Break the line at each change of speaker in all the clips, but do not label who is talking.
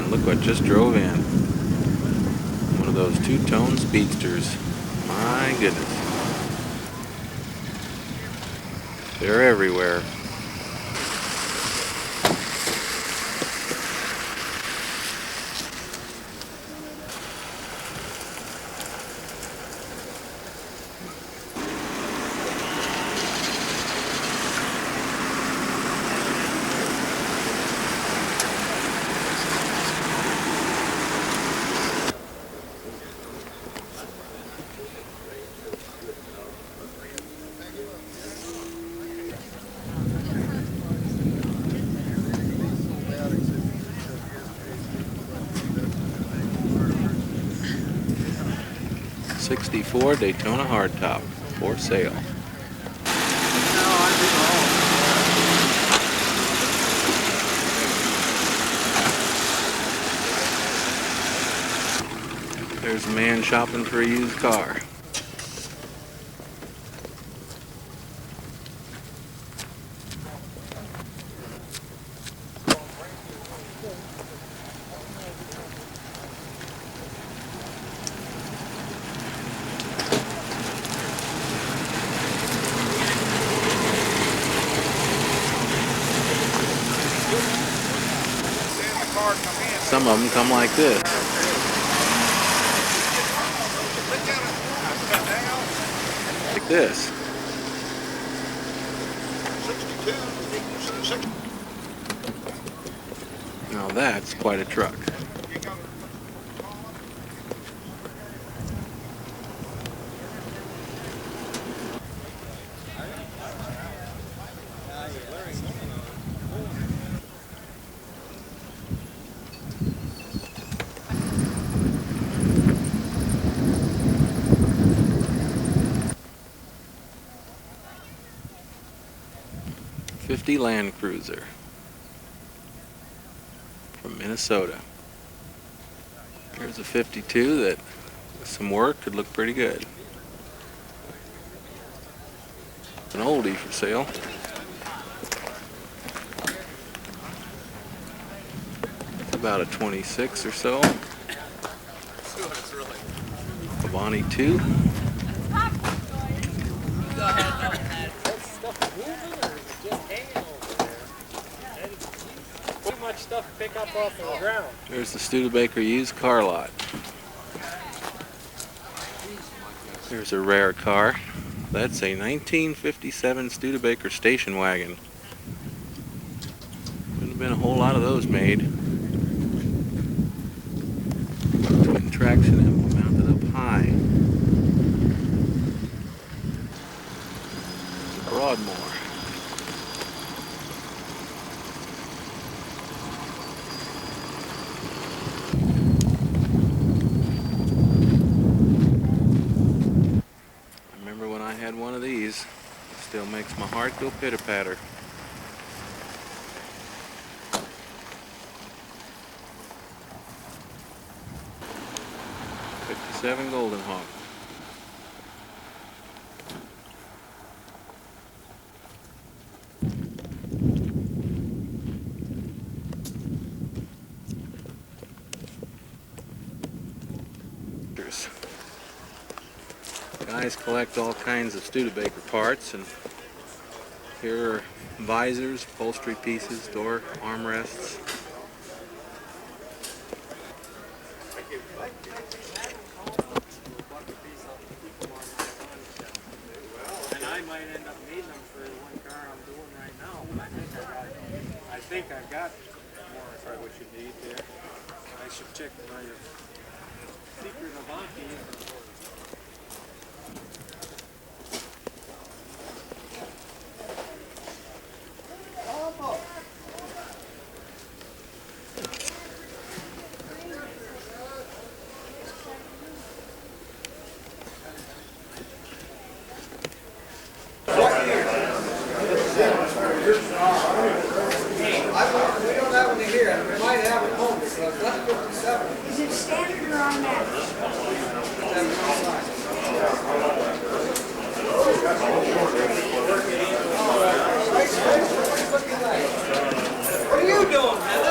And look what just drove in. One of those two-tone speedsters. My goodness. They're everywhere. '64 Daytona hardtop for sale. There's a man shopping for a used car. Some of them come like this. Like this. Now that's quite a truck. '50 Land Cruiser from Minnesota. Here's a '52 that with some work could look pretty good. An oldie for sale. It's about a 26 or so. A Bonnie 2.
Stuff to pick up off the ground.
There's the Studebaker used car lot. There's a rare car. That's a 1957 Studebaker station wagon. Wouldn't have been a whole lot of those made. Twin traction emblem mounted up high. Broadmoor. Had one of these. It still makes my heart go pitter-patter. '57 Golden Hawk. Guys collect all kinds of Studebaker parts, and here are visors, upholstery pieces, door armrests.
And I might end up needing them for one car I'm doing right now, but I think I've got more if I what you need there. I should check my secret Avanti.
Is it standard or on mattress?
What are you doing, man?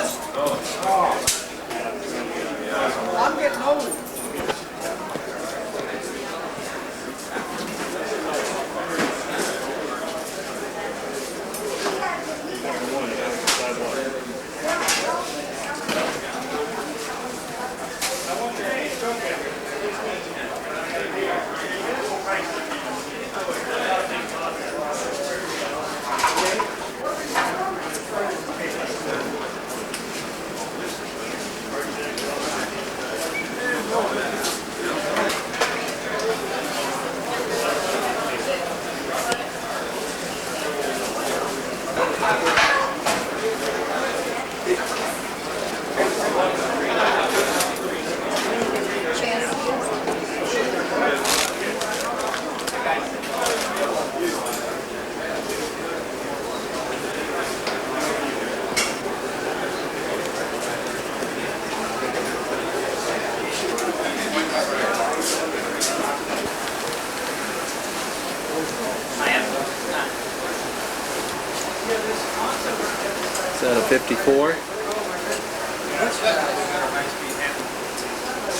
54.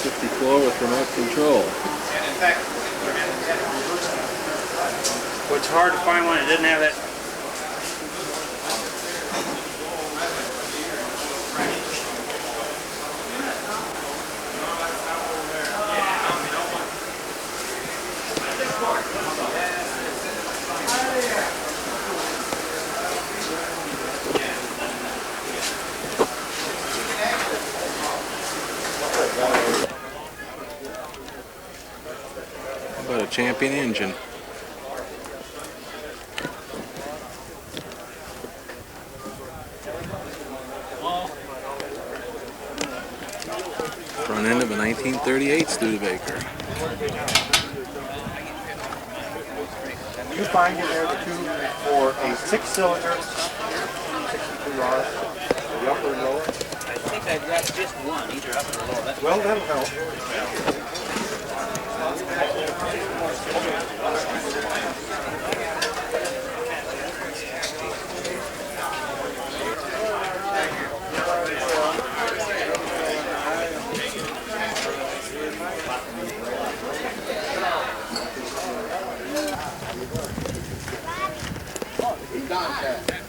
54 with remote control.
Well, it's hard to find one that doesn't have that.
How about a champion engine? Front end of a 1938 Studebaker.
You find in there the tube for a 6-cylinder, 62 rod, the upper and lower?
I think I've got just one, either up or lower. That's
Well, that'll help.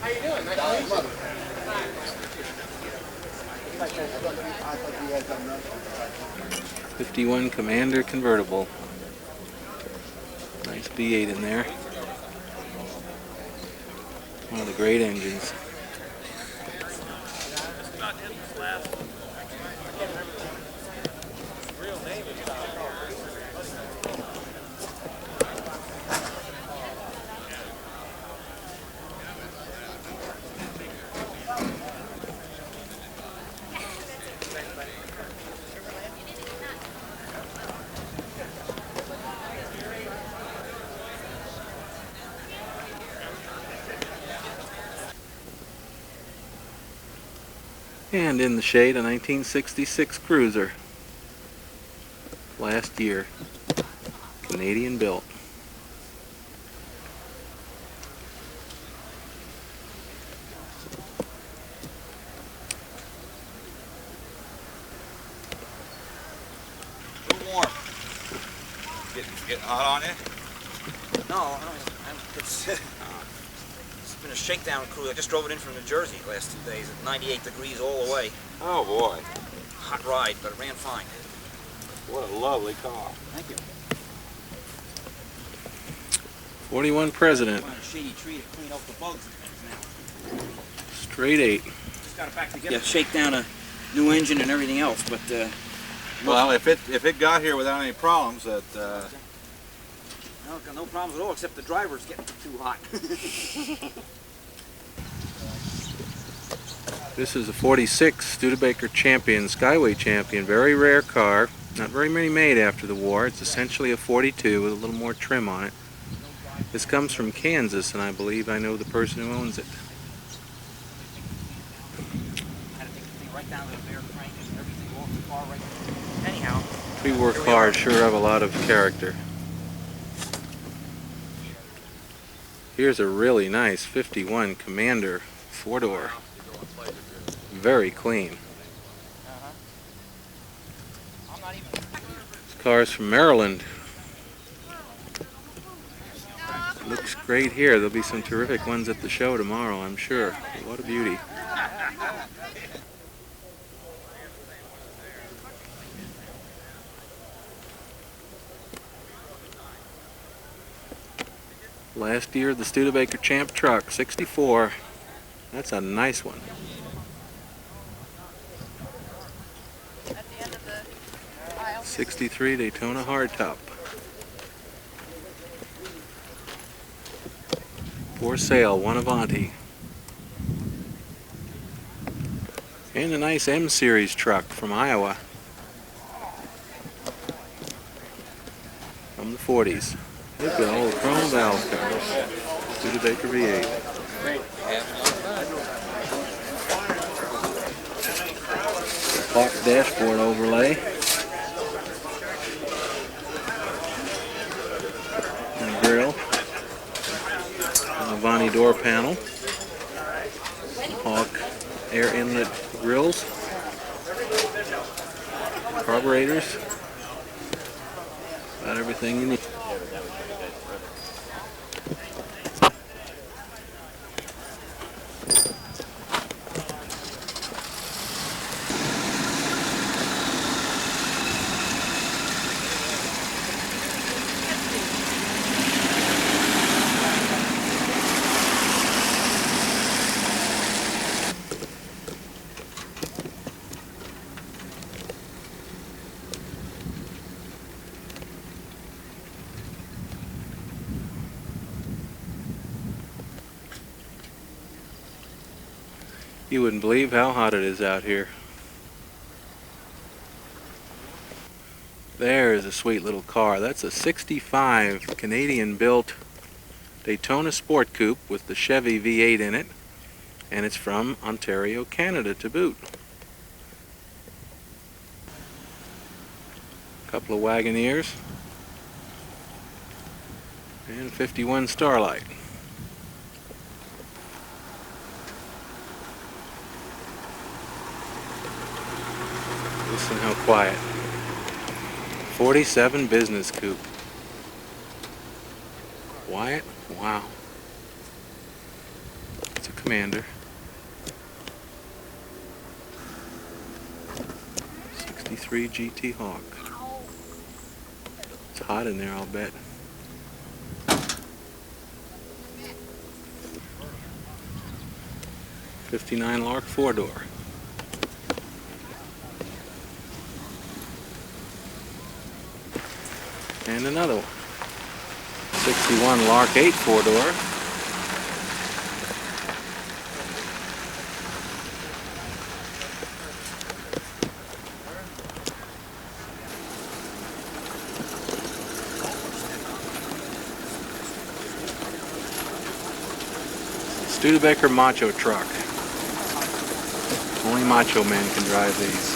How you doing? Nice to meet you.
51 Commander convertible. Nice B8 in there. One of the great engines. And in the shade, a 1966 Cruiser. Last year. Canadian built.
Too warm. Getting hot on you?
No, it's been a shakedown cruise. I just drove it in from New Jersey the last 2 days at 98 degrees all the way.
Oh boy.
Hot ride, but it ran fine.
What a lovely car.
Thank you.
41 President.
Find a shady tree to clean up the bugs and things now.
Straight 8.
Just got it back together. Yeah, shake down a new engine and everything else, but
Well, if it got here without any problems, that
no, got no problems at all, except the driver's getting too hot.
This is a 46 Studebaker Champion, Skyway Champion. Very rare car. Not very many made after the war. It's essentially a 42 with a little more trim on it. This comes from Kansas, and I believe I know the person who owns it.
Anyhow.
Pre-war cars sure have a lot of character. Here's a really nice 51 Commander 4-door. Very clean. This car's from Maryland. Looks great here. There'll be some terrific ones at the show tomorrow, I'm sure. What a beauty. Last year, the Studebaker Champ truck, 64. That's a nice one.
At the end of the aisle.
63 Daytona hardtop. For sale, one Avanti. And a nice M Series truck from Iowa. From the 40s. Look at all the chrome valve cars. Studebaker V8. Park dashboard overlay. And grill. And Avanti door panel. Hawk air inlet grills, carburetors, about everything you need. You wouldn't believe how hot it is out here. There's a sweet little car. That's a 65 Canadian-built Daytona Sport Coupe with the Chevy V8 in it, and it's from Ontario, Canada to boot. A couple of Wagoneers and 51 Starlight. Listen how quiet. 47 Business Coupe. Quiet? Wow. It's a Commander. 63 GT Hawk. It's hot in there, I'll bet. '59 Lark 4-door. And another one. 61 Lark 8 4-door. Studebaker Macho Truck. Only macho men can drive these.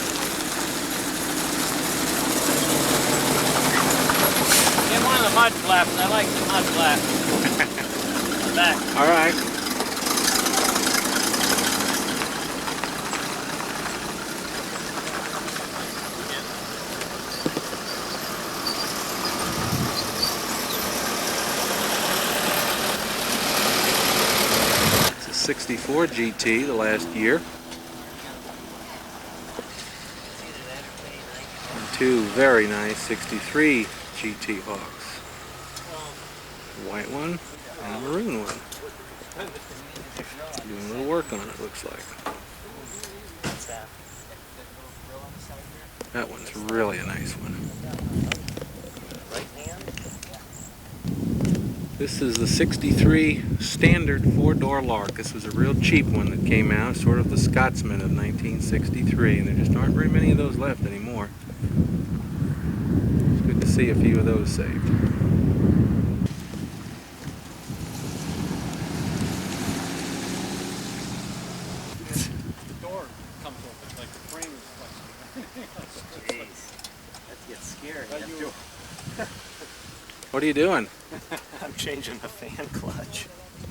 Get one of the mud flaps. I like the mud flap. The back.
All right. It's a 64 GT, the last year. And two very nice 63 GT Hawks. A white one and a maroon one. Doing a little work on it, looks like. That one's really a nice one. This is the 63 standard 4-door Lark. This was a real cheap one that came out, sort of the Scotsman of 1963, and there just aren't very many of those left anymore. It's good to see a few of those saved.
The door comes open, like the frame is flexible.
Jeez. That gets scary.
What are you doing?
I'm changing the fan clutch.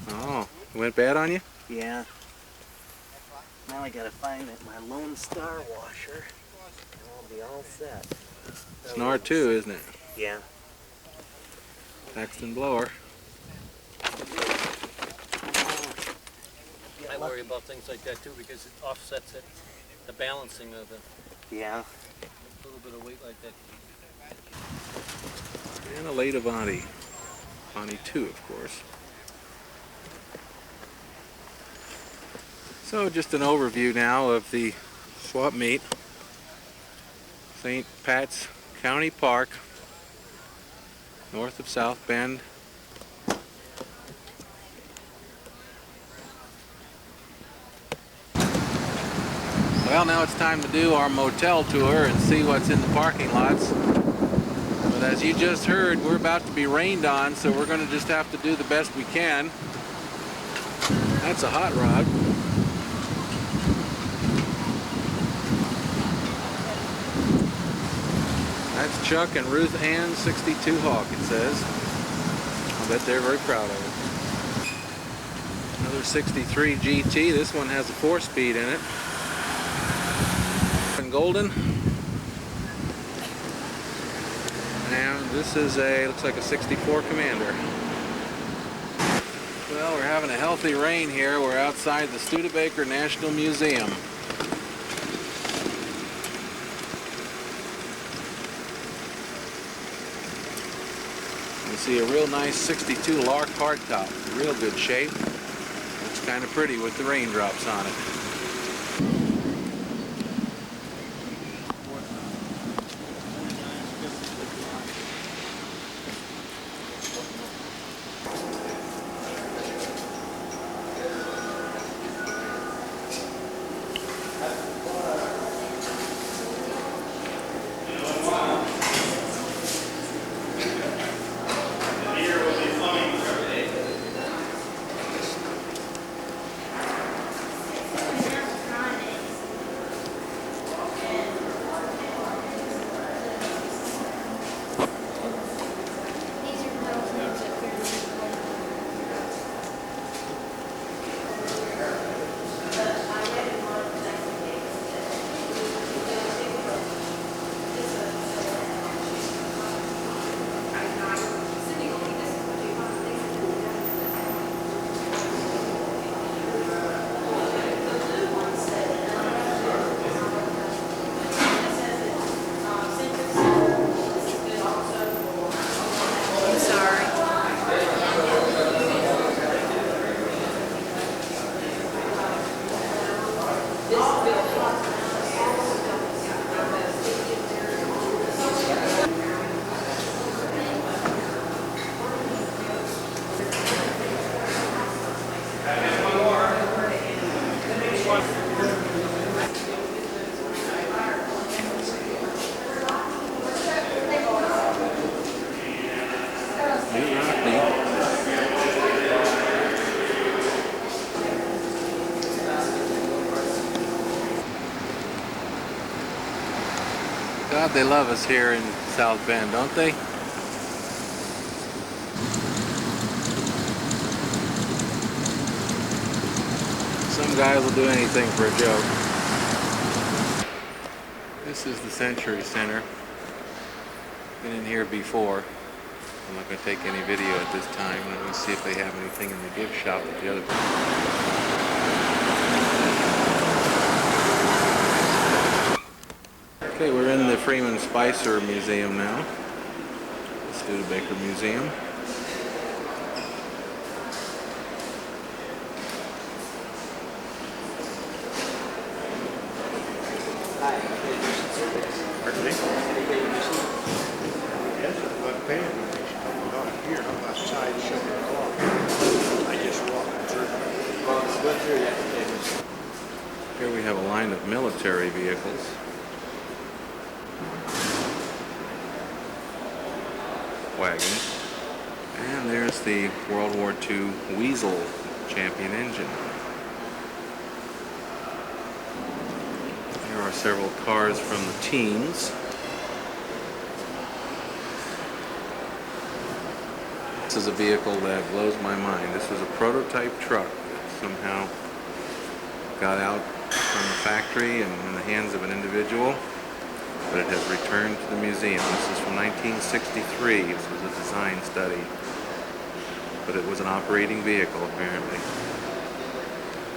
Oh, it went bad on you?
Yeah. Now I gotta find my Lone Star washer. And I'll be all set.
It's an R2, isn't it?
Yeah.
Paxton blower.
I worry about things like that too because it offsets it, the balancing of it.
Yeah.
A little bit of weight like that.
And a late Avanti. Avanti 2, of course. So just an overview now of the swap meet. St. Pat's County Park, north of South Bend. Well, now it's time to do our motel tour and see what's in the parking lots. But as you just heard, we're about to be rained on, so we're going to just have to do the best we can. That's a hot rod. That's Chuck and Ruth Ann's 62 Hawk, it says. I bet they're very proud of it. Another 63 GT. This one has a 4-speed in it. And golden. And this is looks like a 64 Commander. Well, we're having a healthy rain here. We're outside the Studebaker National Museum. You see a real nice 62 Lark hardtop. Real good shape. Looks kind of pretty with the raindrops on it. God, they love us here in South Bend, don't they? Some guys will do anything for a joke. This is the Century Center. Been in here before. I'm not going to take any video at this time. Let me see if they have anything in the gift shop at the other. Okay, we're in the Freeman Spicer Museum now. The Studebaker Museum.
Pardon me? Yes, I'm paying attention. I'm not here. I'm outside showing the clock. I just walked through.
Here we have a line of military vehicles. Wagons. And there's the World War II Weasel Champion engine. There are several cars from the teens. This is a vehicle that blows my mind. This was a prototype truck that somehow got out from the factory and in the hands of an individual, but it has returned to the museum. This is from 1963. This was a design study, but it was an operating vehicle apparently.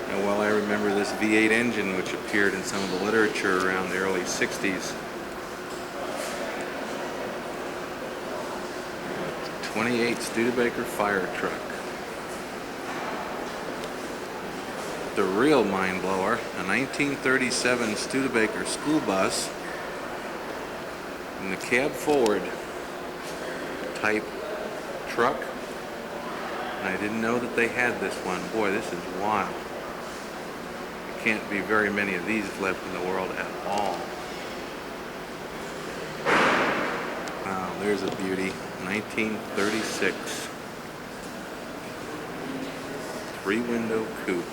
And while I remember this V8 engine, which appeared in some of the literature around the early 60s, 28 Studebaker fire truck. The real mind blower, a 1937 Studebaker school bus in the cab forward type truck. And I didn't know that they had this one. Boy, this is wild. There can't be very many of these left in the world at all. Wow, there's a beauty. 1936. 3-window coupe.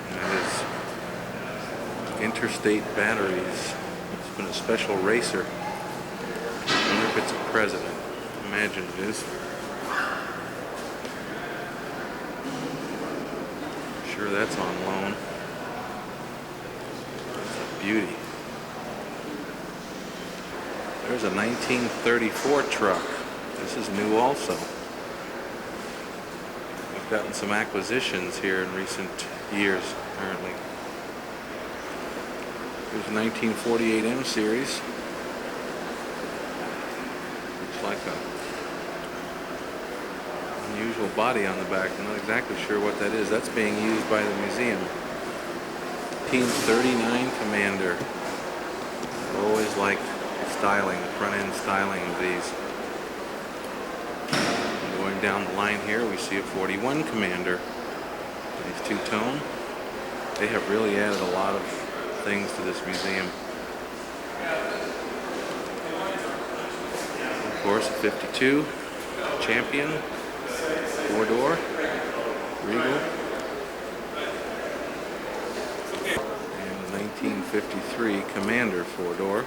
And that is interstate batteries. It's been a special racer. I wonder if it's a president. Imagine it is. that's on loan. That's a beauty. There's a 1934 truck. This is new also. We've gotten some acquisitions here in recent years, apparently. There's a 1948 M Series. Looks like a unusual body on the back. I'm not exactly sure what that is. That's being used by the museum. 1939 Commander. I've always liked styling, the front end styling of these. Going down the line here, we see a 41 Commander. Nice two-tone. They have really added a lot of things to this museum. Of course, a 52 Champion, four-door, Regal. And a 1953 Commander four-door.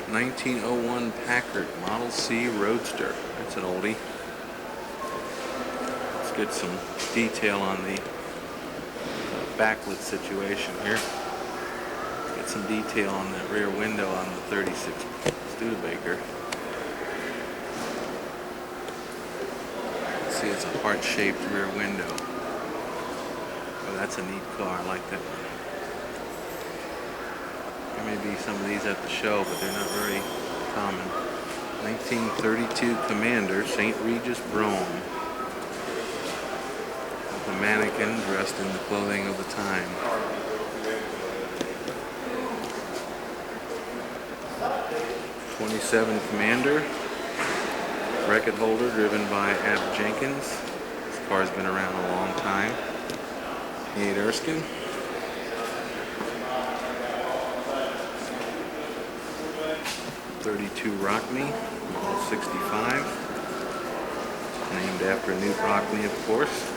1901 Packard Model C Roadster. That's an oldie. Let's get some detail on the backlit situation here. Get some detail on that rear window on the 36 Studebaker. See, it's a heart-shaped rear window. Oh, that's a neat car. I like that one. There may be some of these at the show, but they're not very common. 1932 Commander, St. Regis Brougham. With a mannequin dressed in the clothing of the time. '27 Commander, record holder driven by Ab Jenkins. This car's been around a long time. 8 Erskine. 32 Rockney, model 65, named after Newt Rockney, of course.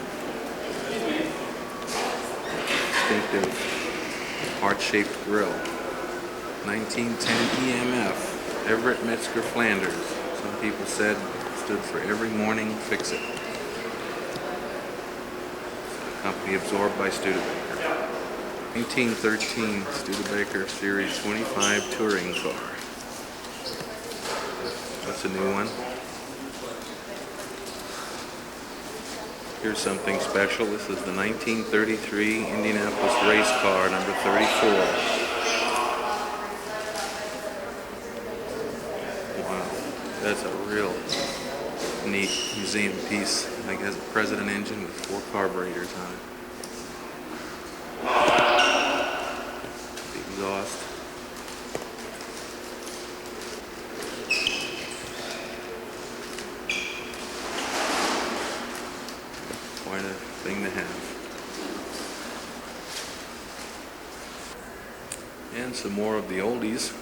Distinctive heart-shaped grille. 1910 EMF, Everett Metzger Flanders. Some people said it stood for Every Morning Fix It. A company absorbed by Studebaker. 1913 Studebaker Series 25 touring car. That's a new one. Here's something special. This is the 1933 Indianapolis race car, number 34. Wow, that's a real neat museum piece. I think it has a President engine with 4 carburetors on it. The exhaust. Quite a thing to have. And some more of the oldies.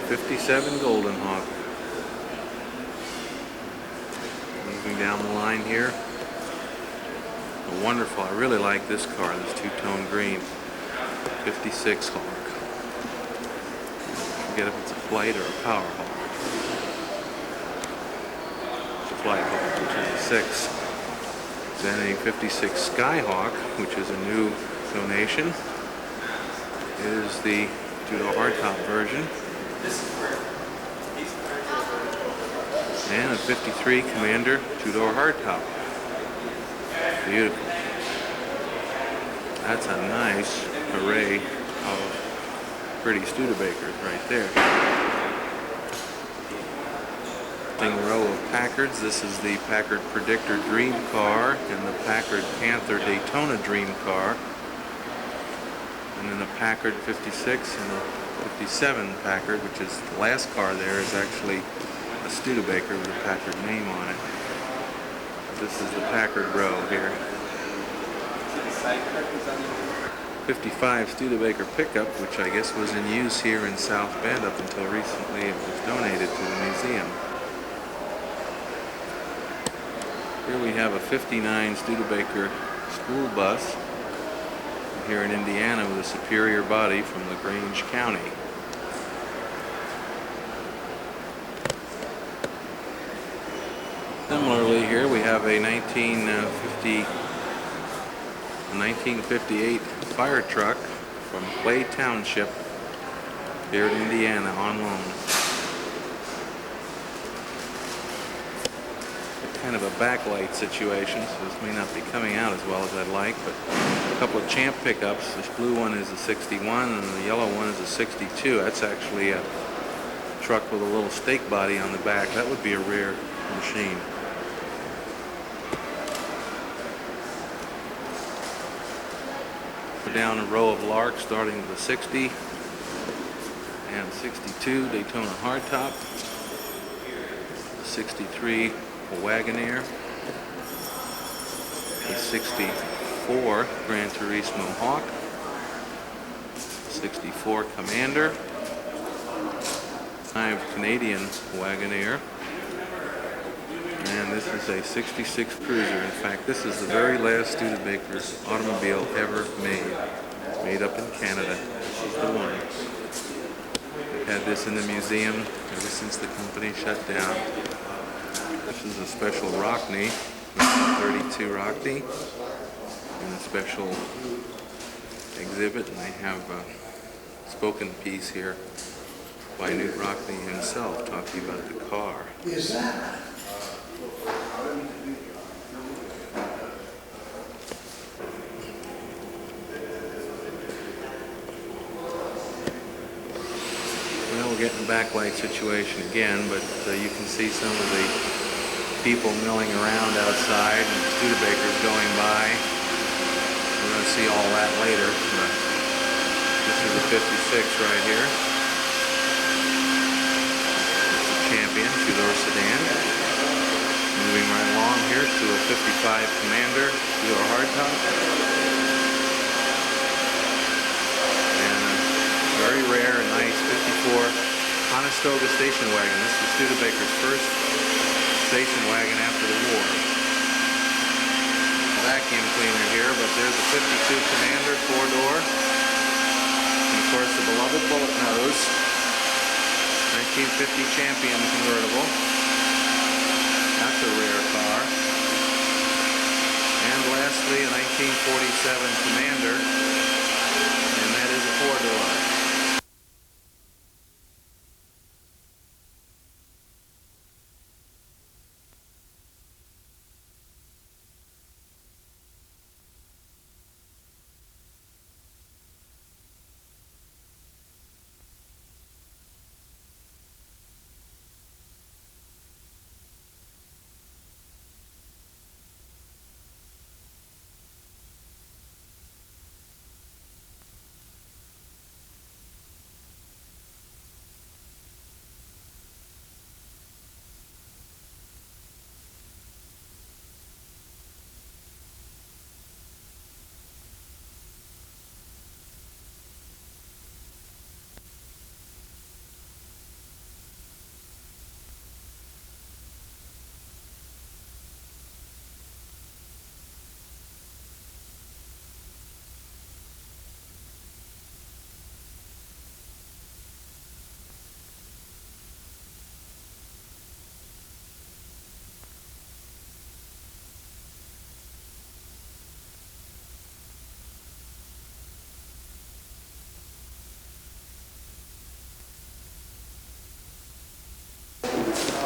'57 Golden Hawk. Moving down the line here. Wonderful. I really like this car, this two-tone green. 56 Hawk. I forget if it's a Flight or a Power Hawk. It's a Flight Hawk, which is a 6. Then a 56 Skyhawk, which is a new donation. Is the two-door hardtop version. And a 53 Commander two-door hardtop. Beautiful. That's a nice array of pretty Studebakers right there. Big row of Packards. This is the Packard Predictor Dream Car and the Packard Panther Daytona Dream Car. And then the Packard 56 and the 57 Packard, which is the last car there, is actually a Studebaker with a Packard name on it. This is the Packard row here. 55 Studebaker pickup, which I guess was in use here in South Bend up until recently. It was donated to the museum. Here we have a 59 Studebaker school bus here in Indiana with a Superior body from LaGrange County. Similarly, here we have a 1958 fire truck from Clay Township here in Indiana on loan. Kind of a backlight situation, so this may not be coming out as well as I'd like, but a couple of Champ pickups. This blue one is a 61 and the yellow one is a 62. That's actually a truck with a little stake body on the back. That would be a rare machine. We're down a row of Larks starting with a 60 and 62 Daytona hardtop, 63 Wagoneer, a 64 Gran Turismo Hawk, 64 Commander, 5 Canadian Wagoneer, and this is a 66 Cruiser. In fact, this is the very last Studebaker automobile ever made up in Canada. This is the one. We've had this in the museum ever since the company shut down. This is a special Rockney, 32 Rockney, and a special exhibit, and they have a spoken piece here by Newt Rockney himself talking about the car. Well, we're getting a backlight situation again, but you can see some of the people milling around outside and Studebakers going by. We're going to see all that later. But this is a 56 right here. It's a Champion two-door sedan. Moving right along here to a 55 Commander two-door hardtop. And a very rare and nice 54 Conestoga station wagon. This is Studebaker's first station wagon after the war. A vacuum cleaner here, but there's a 52 Commander four-door. And of course the beloved bullet nose 1950 Champion convertible. That's a rare car. And lastly a 1947 Commander, and that is a four-door.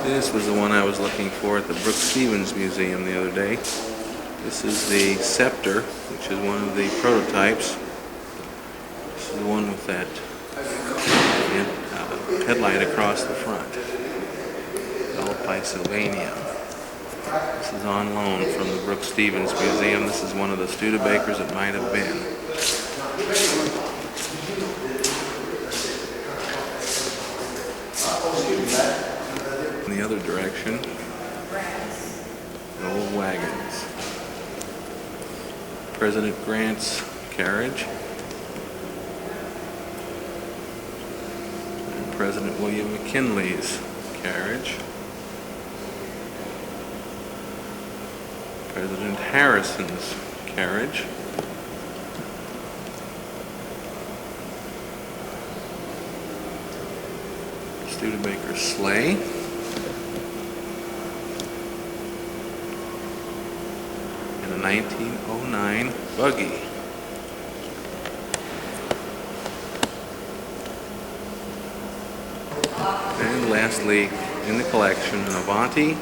This was the one I was looking for at the Brooks Stevens Museum the other day. This is the Scepter, which is one of the prototypes. This is the one with that headlight across the front. Developed by Sylvania. This is on loan from the Brooks Stevens Museum. This is one of the Studebakers it might have been. In the other direction, the old wagons. President Grant's carriage. President William McKinley's carriage. President Harrison's carriage. Studebaker sleigh. And a 1909 buggy. And lastly, in the collection, an Avanti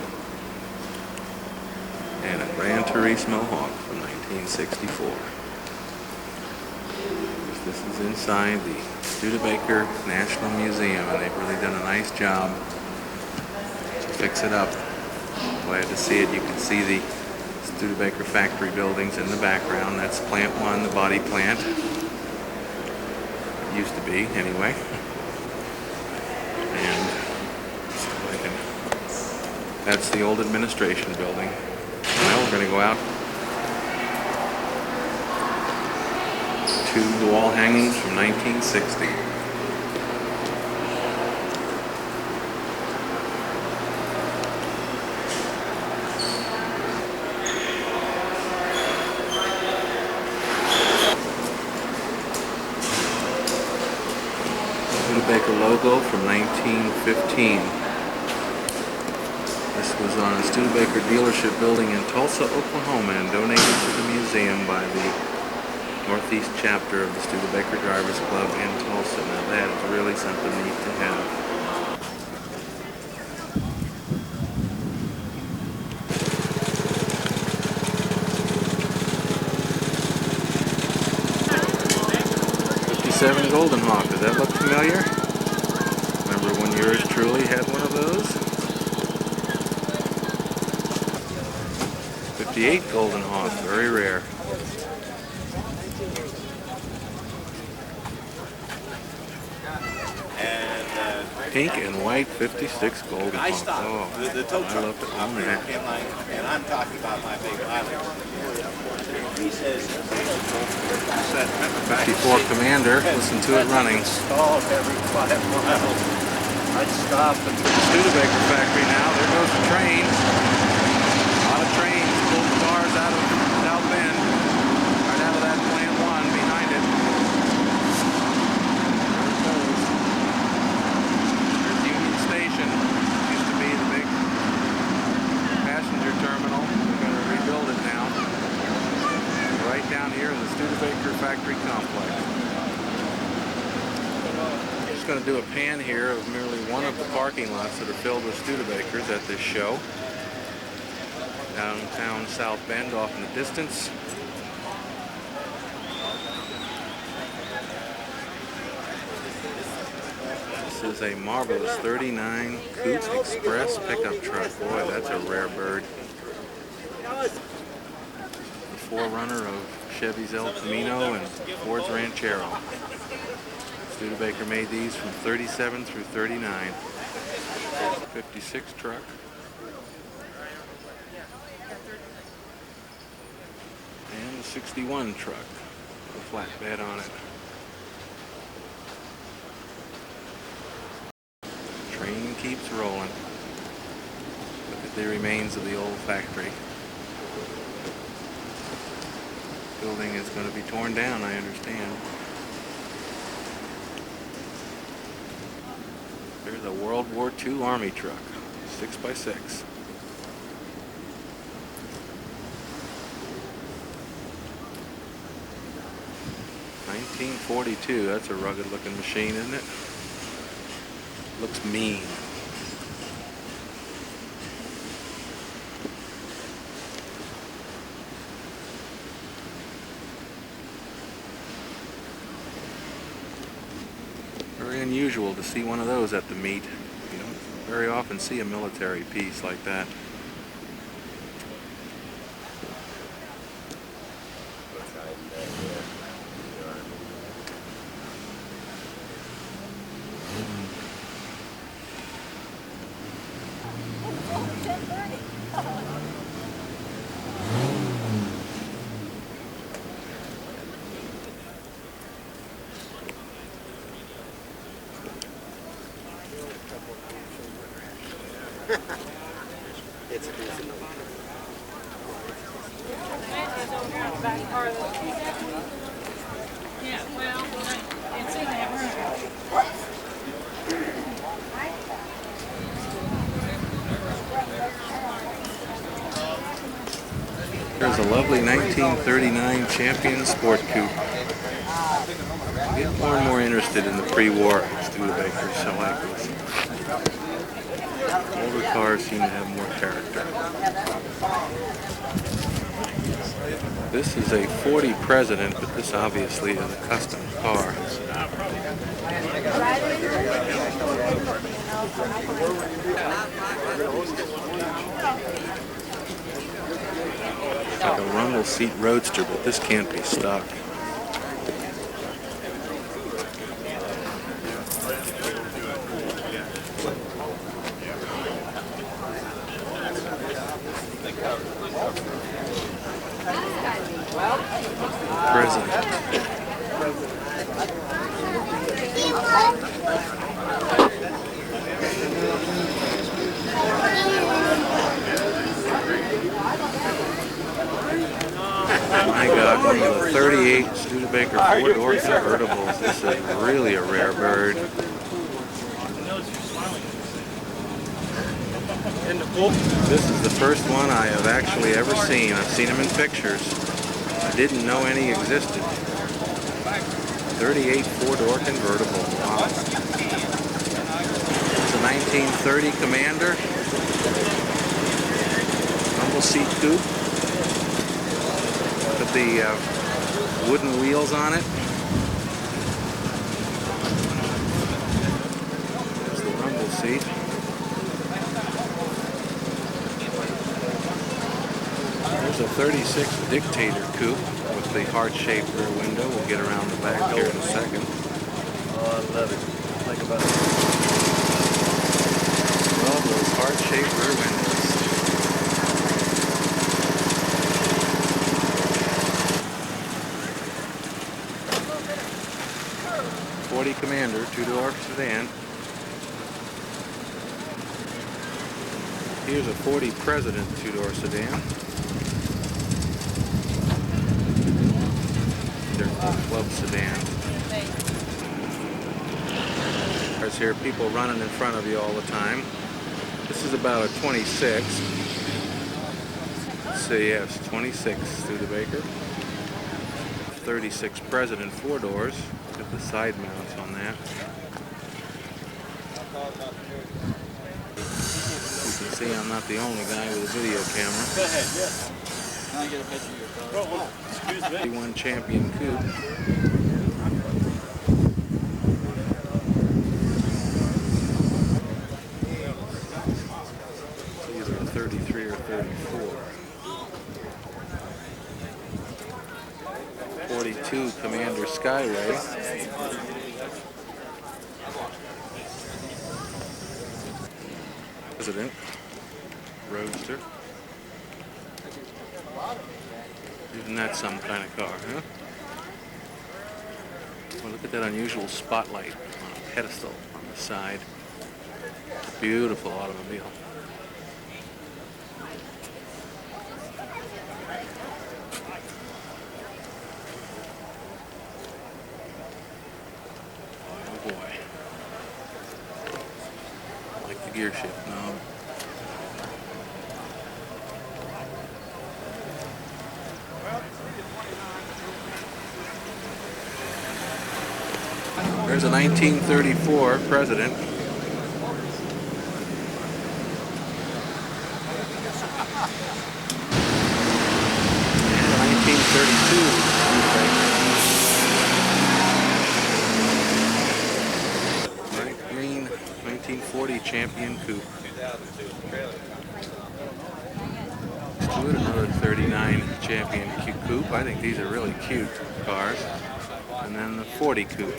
and a Gran Turismo Hawk from 1964. This is inside the Studebaker National Museum, and they've really done a nice job to fix it up. Glad to see it. You can see the Studebaker factory buildings in the background. That's Plant 1, the body plant. It used to be, anyway. And so I can, that's the old administration building. Now we're going to go out to the wall hangings from 1960. Studebaker logo from 1915. This was on a Studebaker dealership building in Tulsa, Oklahoma, and donated to the museum by the Northeast chapter of the Studebaker Drivers Club in Tulsa. Now that is really something neat to have. '57 Golden Hawk. Does that look familiar? Remember when yours truly had one of those? '58 Golden Hawk. Very rare. Pink and white '56 Golden Hawk. Oh,
The tow
I
truck
love to own that.
and I'm talking about my big island. He says
54 Commander. Listen to it running.
stalled every 5 miles. I'd stop and
Studebaker factory now. There goes the train. A lot of trains pulled cars out of South Bend. Right out of that Plant 1 behind it. There it goes. There's Union Station. Used to be the big passenger terminal. They're going to rebuild it now. Right down here in the Studebaker factory complex. Just going to do a pan here of merely one of the parking lots that are filled with Studebakers at this show. Downtown South Bend off in the distance. This is a marvelous 39 Coupe Express pickup truck. Boy, that's a rare bird. The forerunner of Chevy's El Camino and Ford's Ranchero. Studebaker made these from 37 through 39. 56 truck. And the 61 truck. A flatbed on it. Train keeps rolling. Look at the remains of the old factory. Building is going to be torn down, I understand. There's a World War II Army truck, 6x6. '42. That's a rugged looking machine, isn't it? Looks mean. Very unusual to see one of those at the meet. You don't very often see a military piece like that.
Yeah, well, it's in that room.
There's a lovely 1939 Champion Sport Coupe. I get more and more interested in the pre-war Studebakers. I like these. Older cars seem to have more character. This is a 40 President, but this obviously is a custom car. It's like a rumble seat roadster, but this can't be stock. President. My God, one of the 38 Studebaker four-door convertibles. This is really a rare bird. This is the first one I have actually ever seen. I've seen them in pictures. I didn't know any existed. 38 four-door convertible. Wow. It's a 1930 Commander. Rumble seat coupe. Put the wooden wheels on it. There's the rumble seat. There's a 36 Dictator coupe with the heart-shaped rear window. We'll get around the back here in a second.
Oh, I love it. Think about it.
Well, those heart-shaped rear windows. Commander, two-door sedan. Here's a 40 President two-door sedan. They're called club sedans. There's here people running in front of you all the time. This is about a 26. Let's see, yes, 26 Studebaker. 36 President four doors. Look at the side mounts on that. You can see I'm not the only guy with a video camera.
Go ahead, yeah. Now I get a picture of your car. Oh, excuse me.
51 Champion coupe. It's either a 33 or 34. 42 Commander Skyway. President Roadster. Isn't that some kind of car, huh? Well, look at that unusual spotlight on a pedestal on the side. It's a beautiful automobile. Oh boy. Like the gear shift knob. There's a 1934 President. And a 1932 light green 1940 Champion coupe. Let's do it, another 39 Champion coupe. I think these are really cute cars. And then the 40 coupe.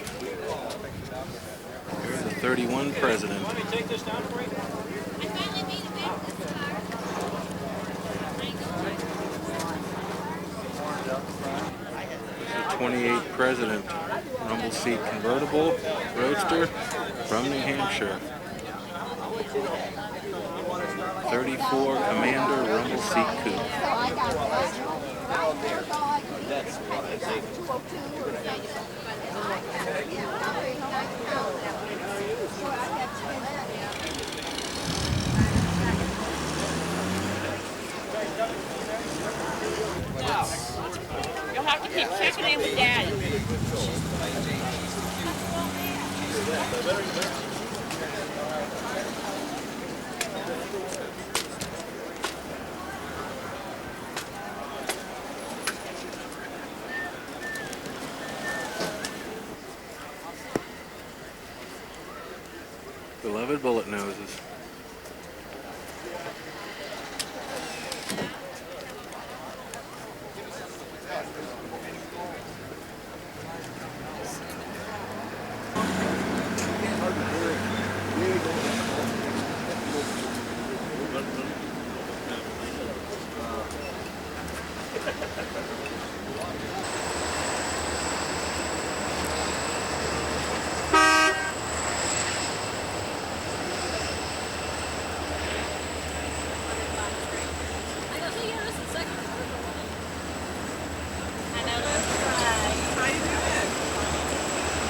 Here's the 31 President.
Let me take this down for you.
There's the 28 President rumble seat convertible roadster from New Hampshire. 34 Commander rumble seat coupe.
Check it in with Daddy.
Beloved bullet noses.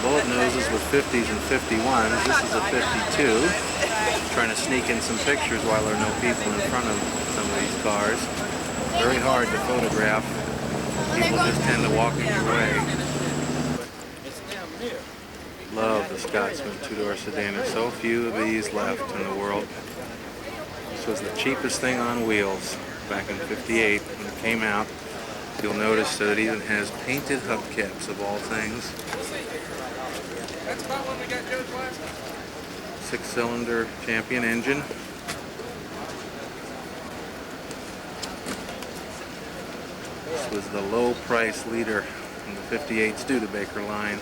Bullet noses with 50s and 51s. This is a 52. Trying to sneak in some pictures while there are no people in front of some of these cars. Very hard to photograph. People just tend to walk in your way. Love the Scotsman two-door sedan. There's so few of these left in the world. This was the cheapest thing on wheels back in '58 when it came out. You'll notice that it even has painted hubcaps of all things.
That's about when we got Joe's last time.
6-cylinder Champion engine. This was the low price leader in the '58 Studebaker line.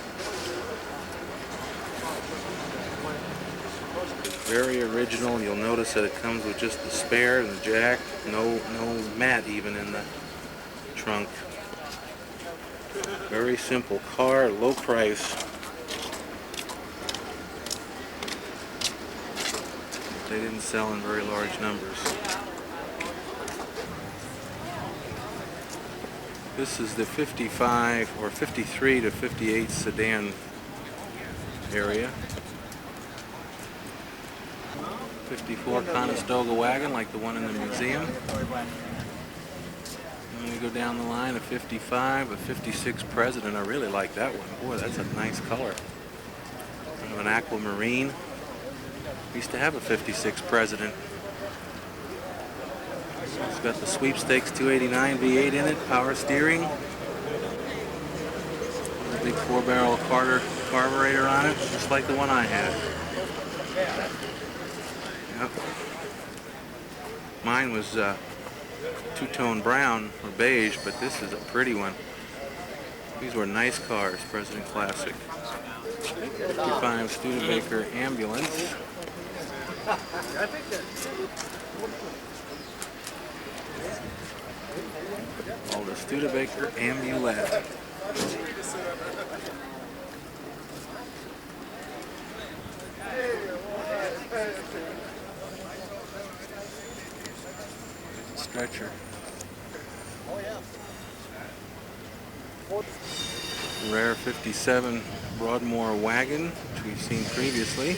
Very original. You'll notice that it comes with just the spare and the jack. No mat even in the trunk. Very simple car, low price. They didn't sell in very large numbers. This is the 55 or 53 to 58 sedan area. 54 Conestoga wagon like the one in the museum. And then we go down the line, a 55, a 56 President. I really like that one. Boy, that's a nice color. Kind of an aquamarine. We used to have a 56 President. It's got the sweepstakes 289 V8 in it, power steering. A big 4-barrel carburetor on it, just like the one I had. Yep. Mine was two-tone brown or beige, but this is a pretty one. These were nice cars, President Classic. 55 Studebaker ambulance. Called a Studebaker ambulette. Stretcher. Rare 57 Broadmoor wagon, which we've seen previously.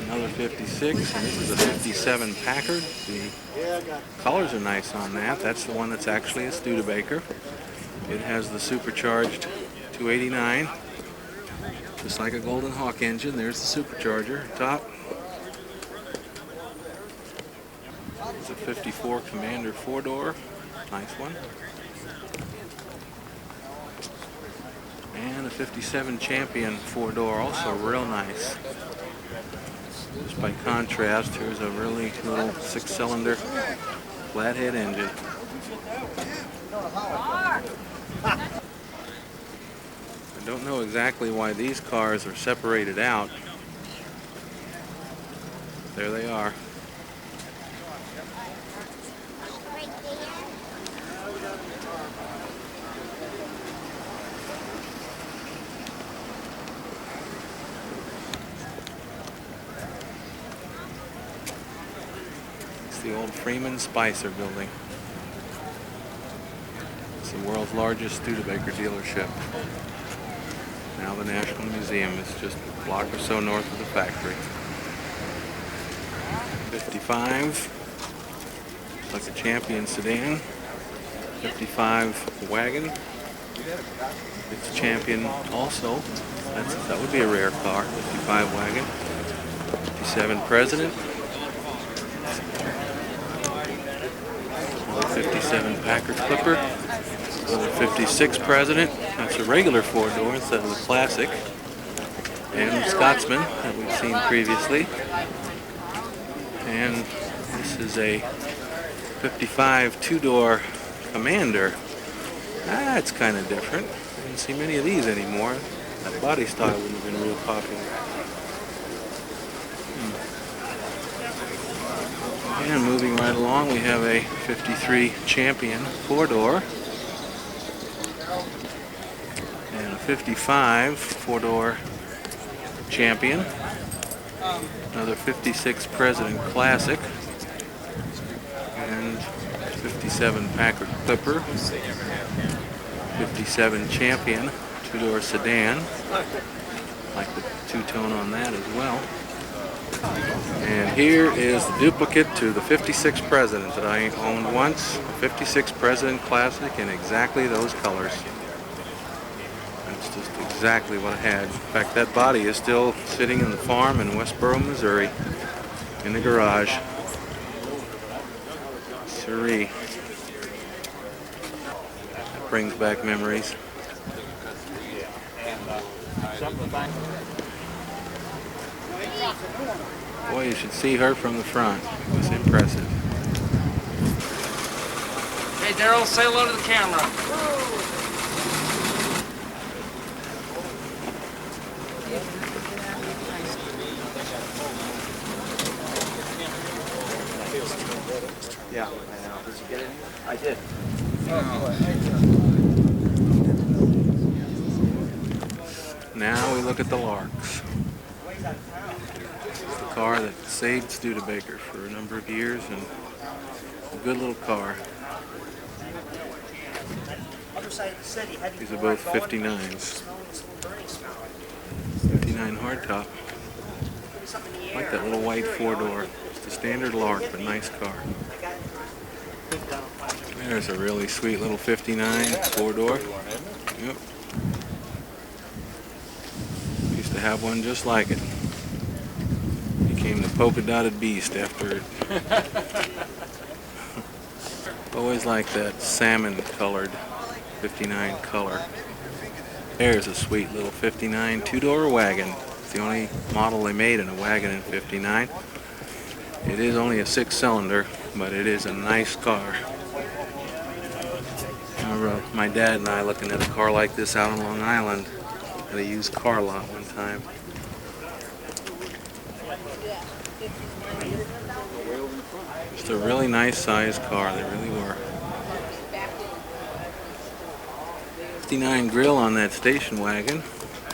Another 56, and this is a 57 Packard. The colors are nice on that. That's the one that's actually a Studebaker. It has the supercharged 289, just like a Golden Hawk engine. There's the supercharger top. It's a 54 Commander 4-door, nice one. And a 57 Champion 4-door, also real nice. Just by contrast, here's a really little 6-cylinder flathead engine. I don't know exactly why these cars are separated out. There they are. The old Freeman Spicer building. It's the world's largest Studebaker dealership. Now the National Museum is just a block or so north of the factory. 55, like a Champion sedan. 55 wagon. It's champion also. That would be a rare car. 55 wagon. 57 President. 57 Packard Clipper. Another 56 President. That's a regular four-door instead of the classic. And Scotsman that we've seen previously. And this is a 55 two-door Commander. That's kind of different. I don't see many of these anymore. That body style would have been real popular. And moving right along, we have a 53 Champion four-door. And a 55 four-door Champion. Another 56 President Classic. And 57 Packard Clipper. 57 Champion two-door sedan. Like the two-tone on that as well. And here is the duplicate to the 56 President that I owned once. A 56 President Classic in exactly those colors. That's just exactly what I had. In fact, that body is still sitting in the farm in Westboro, Missouri, in the garage. Siree. That brings back memories. Boy, you should see her from the front. It was impressive.
Hey, Daryl, say hello to the camera.
Yeah, I know. Did you get it? I did.
Now we look at the Larks. It's the car that saved Studebaker for a number of years, and a good little car. These are both 59s. 59 hardtop. I like that little white four-door. Just a standard Lark, but nice car. There's a really sweet little 59 four-door. Yep. Used to have one just like it. Became the polka-dotted beast after it. Always like that salmon-colored 59 color. There's a sweet little 59 two-door wagon. It's the only model they made in a wagon in 59. It is only a 6-cylinder, but it is a nice car. I remember my dad and I looking at a car like this out on Long Island at a used car lot one time. Just a really nice sized car, they really were. 59 grill on that station wagon,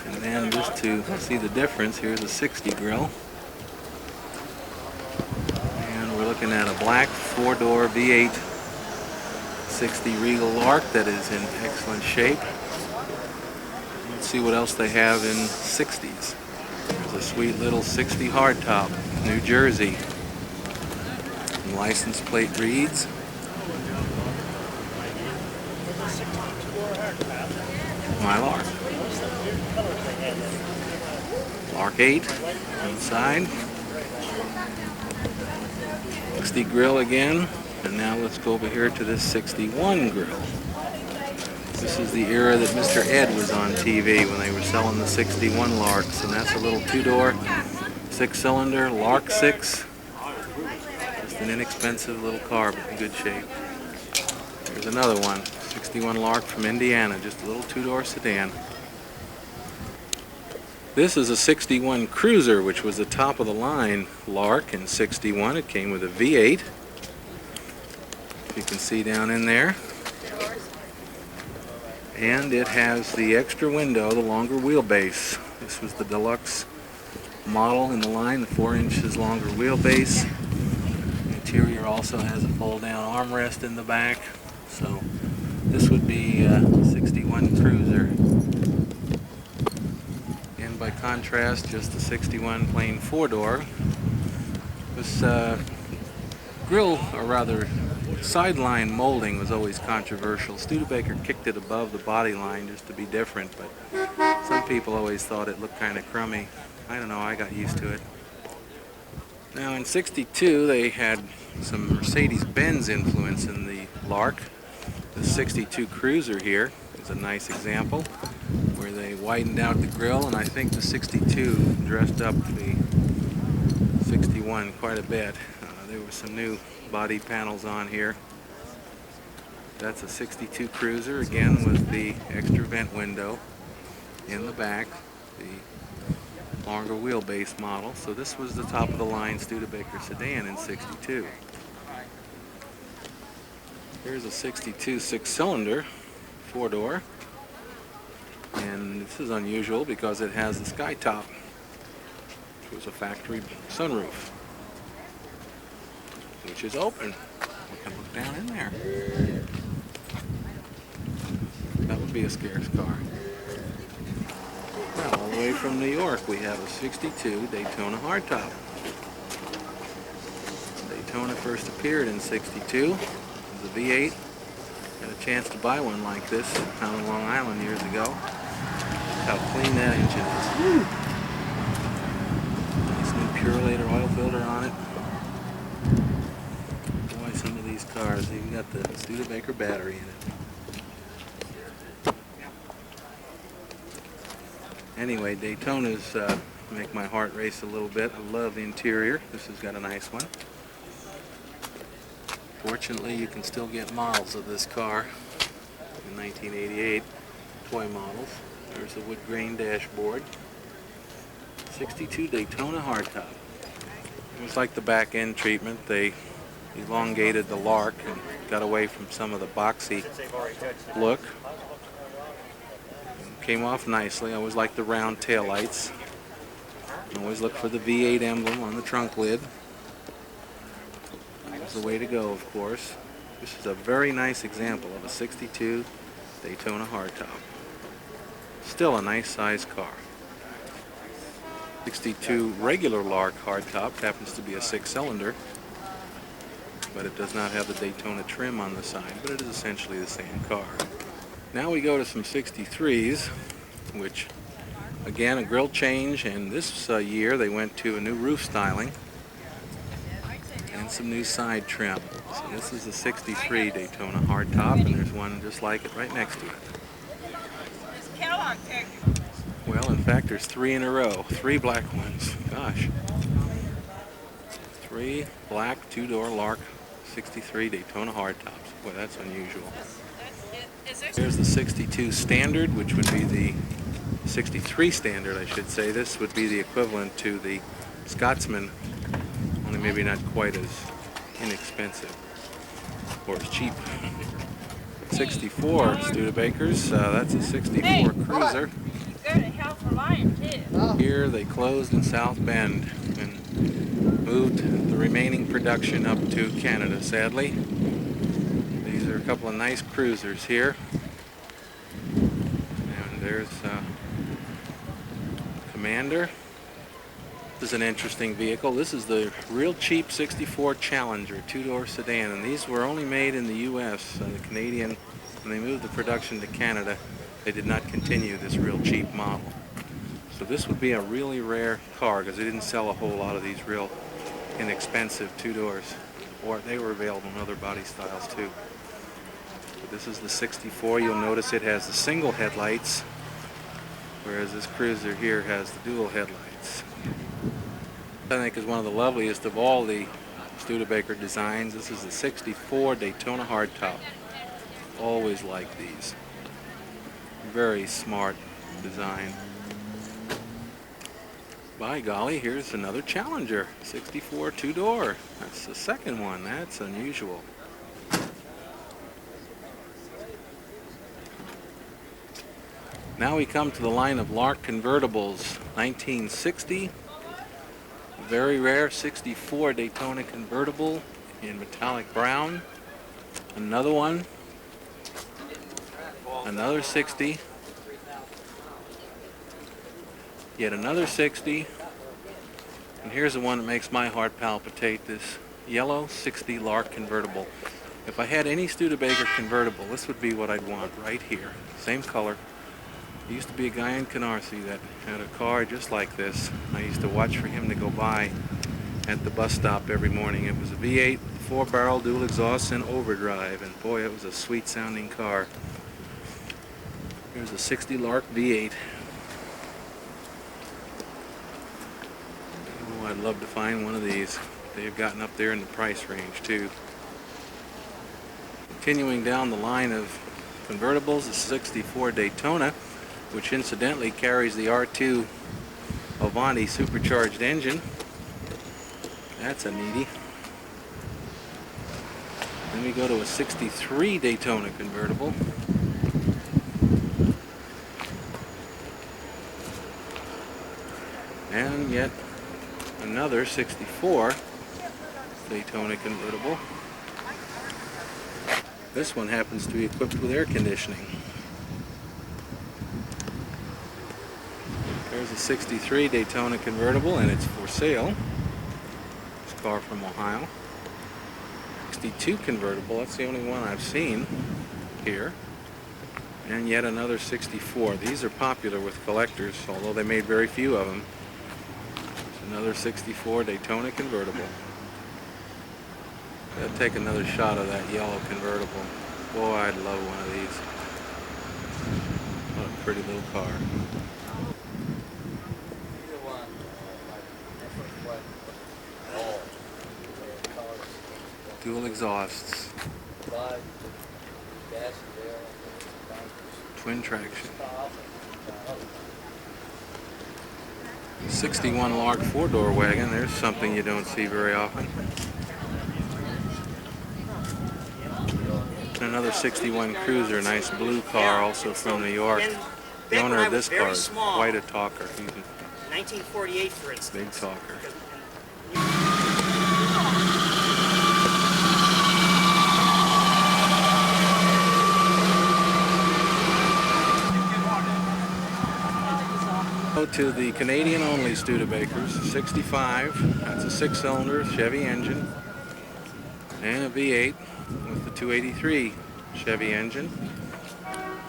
and then just to see the difference, here's a 60 grill. And we're looking at a black four-door V8 60 Regal Lark that is in excellent shape. Let's see what else they have in 60s. There's a sweet little 60 hardtop, New Jersey. And license plate reads. My Lark. Lark 8 inside. 60 grill again. And now let's go over here to this 61 grill. This is the era that Mr. Ed was on TV when they were selling the 61 Larks. And that's a little two-door, 6-cylinder Lark 6. Just an inexpensive little car, but in good shape. Here's another one. 61 Lark from Indiana, just a little two-door sedan. This is a 61 Cruiser, which was the top of the line Lark in 61. It came with a V8. You can see down in there. And it has the extra window, the longer wheelbase. This was the deluxe model in the line, the 4 inches longer wheelbase. The interior also has a fold-down armrest in the back. So this would be a 61 Cruiser. And by contrast, just the 61 plain four-door. This grill, or rather sideline molding was always controversial. Studebaker kicked it above the body line just to be different, but some people always thought it looked kind of crummy. I don't know, I got used to it. Now in '62 they had some Mercedes-Benz influence in the Lark. The '62 Cruiser here is a nice example where they widened out the grille, and I think the '62 dressed up the '61 quite a bit. There were some new body panels on here. That's a '62 Cruiser, again with the extra vent window in the back, the longer wheelbase model. So this was the top of the line Studebaker sedan in '62. Here's a '62 six-cylinder, four-door, and this is unusual because it has the sky top, which was a factory sunroof, which is open. We can look down in there. That would be a scarce car. Now, all the way from New York, we have a '62 Daytona hardtop. Daytona first appeared in '62. It was a V8. Had a chance to buy one like this down in Long Island years ago. Look how clean that engine is. Nice new Purelator oil filter on it. Boy, some of these cars, even got the Studebaker battery in it. Anyway, Daytonas make my heart race a little bit. I love the interior. This has got a nice one. Fortunately, you can still get models of this car in 1988, toy models. There's the wood grain dashboard. '62 Daytona hardtop. It was like the back end treatment. They elongated the Lark and got away from some of the boxy look. Came off nicely. I always like the round tail lights. Always look for the V8 emblem on the trunk lid. That's the way to go, of course. This is a very nice example of a '62 Daytona hardtop. Still a nice sized car. '62 regular Lark hardtop happens to be a six-cylinder, but it does not have the Daytona trim on the side, but it is essentially the same car. Now we go to some '63s, which again a grille change, and this year they went to a new roof styling and some new side trim. So this is a '63 Daytona hardtop, and there's one just like it right next to it. Well, in fact, there's three in a row, three black ones. Gosh. Three black two-door Lark '63 Daytona hardtops. Boy, that's unusual. Here's the '62 Standard, which would be the '63 Standard, I should say. This would be the equivalent to the Scotsman, only maybe not quite as inexpensive or as cheap. '64 Studebakers, that's a '64 Cruiser. Here they closed in South Bend and moved the remaining production up to Canada, sadly. These are a couple of nice cruisers here. And there's Commander. This is an interesting vehicle. This is the real cheap '64 Challenger two-door sedan, and these were only made in the U.S. The Canadian, when they moved the production to Canada, they did not continue this real cheap model. So this would be a really rare car because they didn't sell a whole lot of these real inexpensive two-doors, or they were available in other body styles too. But this is the '64. You'll notice it has the single headlights, whereas this Cruiser here has the dual headlights. I think is one of the loveliest of all the Studebaker designs. This is the '64 Daytona hardtop. Always like these. Very smart design. By golly, here's another Challenger, '64 two-door. That's the second one. That's unusual. Now we come to the line of Lark convertibles. 1960, very rare '64 Daytona convertible in metallic brown. Another one. Another '60. Yet another '60. And here's the one that makes my heart palpitate, this yellow '60 Lark convertible. If I had any Studebaker convertible, this would be what I'd want right here. Same color. There used to be a guy in Canarsie that had a car just like this. I used to watch for him to go by at the bus stop every morning. It was a V8, 4-barrel, dual exhaust, and overdrive, and boy, it was a sweet sounding car. Here's a 60 Lark V8. Oh, I'd love to find one of these. They've gotten up there in the price range too. Continuing down the line of convertibles, the 64 Daytona, which incidentally carries the R2 Avanti supercharged engine. That's a neatie. Then we go to a 63 Daytona convertible. And yet another 64 Daytona convertible. This one happens to be equipped with air conditioning. There's a 63 Daytona convertible, and it's for sale. This car from Ohio. 62 convertible, that's the only one I've seen here. And yet another 64. These are popular with collectors, although they made very few of them. There's another 64 Daytona convertible. I'll take another shot of that yellow convertible. Boy, I'd love one of these. What a pretty little car. Dual exhausts. Twin traction. 61 Lark 4-door wagon. There's something you don't see very often. Another 61 Cruiser, nice blue car, also from New York. The owner of this car is quite a talker. He's a
1948, for instance.
big talker. Go to the Canadian-only Studebakers, 65. That's a 6-cylinder Chevy engine, and a V8 with the 283 Chevy engine.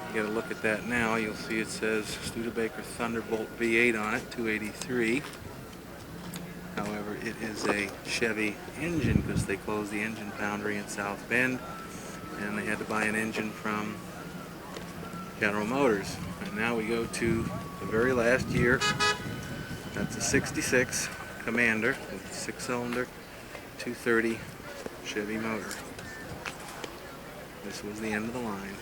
You get a look at that now, you'll see it says Studebaker Thunderbolt V8 on it, 283. However, it is a Chevy engine because they closed the engine foundry in South Bend, and they had to buy an engine from General Motors. And now we go to the very last year. That's a 66 Commander with a 6-cylinder 230 Chevy motor. This was the end of the line.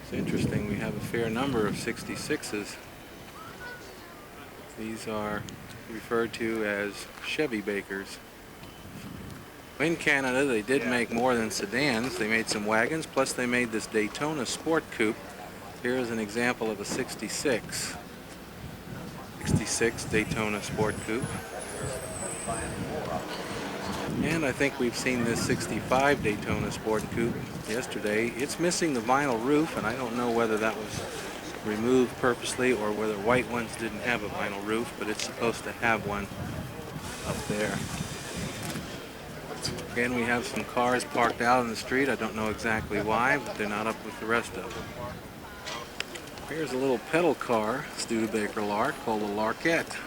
It's interesting, we have a fair number of 66s. These are referred to as Chevy Bakers. In Canada, they did make more than sedans. They made some wagons, plus they made this Daytona Sport Coupe. Here's an example of a 66 Daytona Sport Coupe. And I think we've seen this 65 Daytona Sport Coupe yesterday. It's missing the vinyl roof, and I don't know whether that was removed purposely or whether white ones didn't have a vinyl roof, but it's supposed to have one up there. Again, we have some cars parked out on the street. I don't know exactly why, but they're not up with the rest of them. Here's a little pedal car, Studebaker Lark, called the Larkette.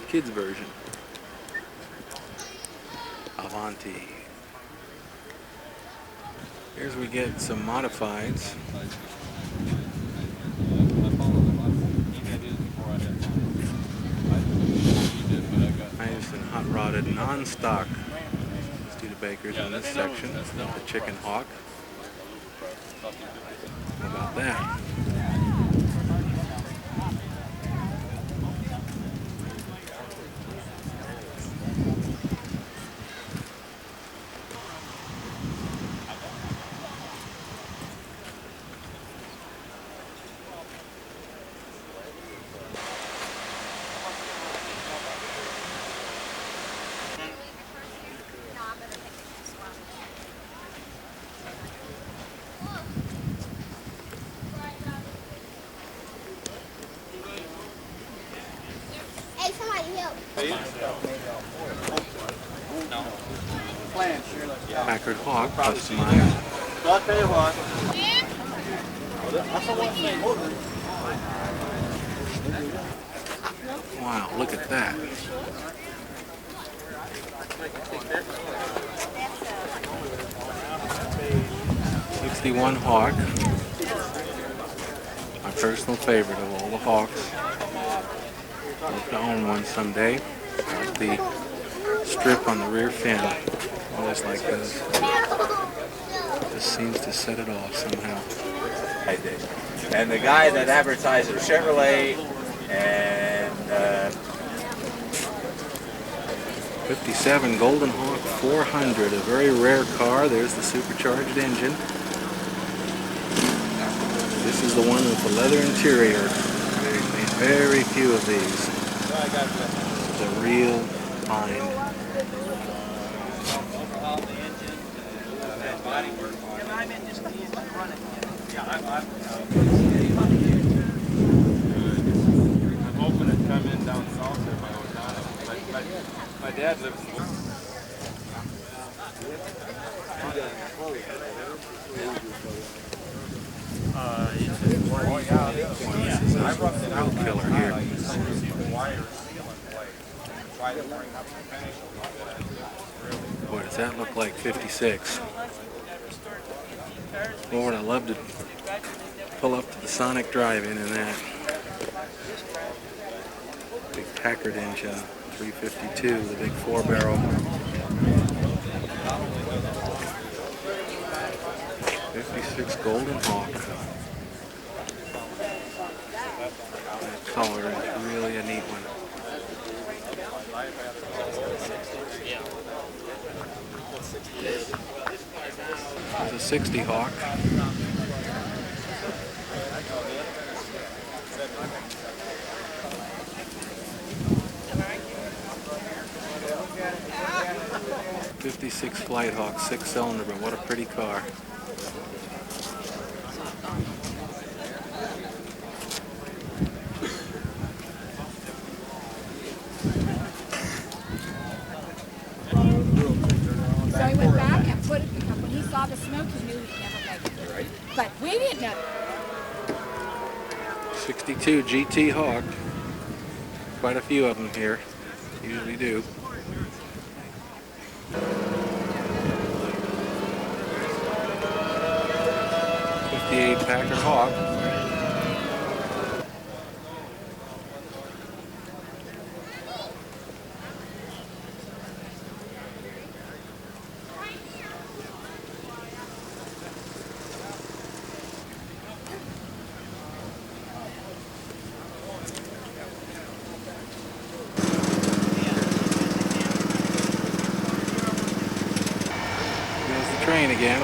Kids version. Avanti. Here's we get some modifieds. Nice and hot-rodded, non-stock Studebakers in this section. The Chicken Hawk. How about that? Packard Hawk customized.
I'll tell you what.
Wow, look at that. '61 Hawk. My personal favorite of all the Hawks. Hope to own one someday. Like the strip on the rear fin. Always like those. This seems to set it off somehow.
I did. And the guy that advertised it, Chevrolet, and
57 Golden Hawk 400, a very rare car. There's the supercharged engine. This is the one with the leather interior. They made very few of these. It's a real find.
I'm hoping to come in down south there by O'Donnell. My dad lives in
This is a real killer here. Boy, does that look like 56. Lord, I love to pull up to the Sonic Drive-In in that. Big Packard engine, 352, the big 4-barrel. 56 Golden Hawk. That color is really a neat one. There's a 60 Hawk. '56 Flight Hawk, 6-cylinder, but what a pretty car.
So he went back and put it, when he saw the smoke, he knew he'd never make it. But we didn't know.
62 GT Hawk. Quite a few of them here. Usually do. '58 Packard Hawk. There's the train again.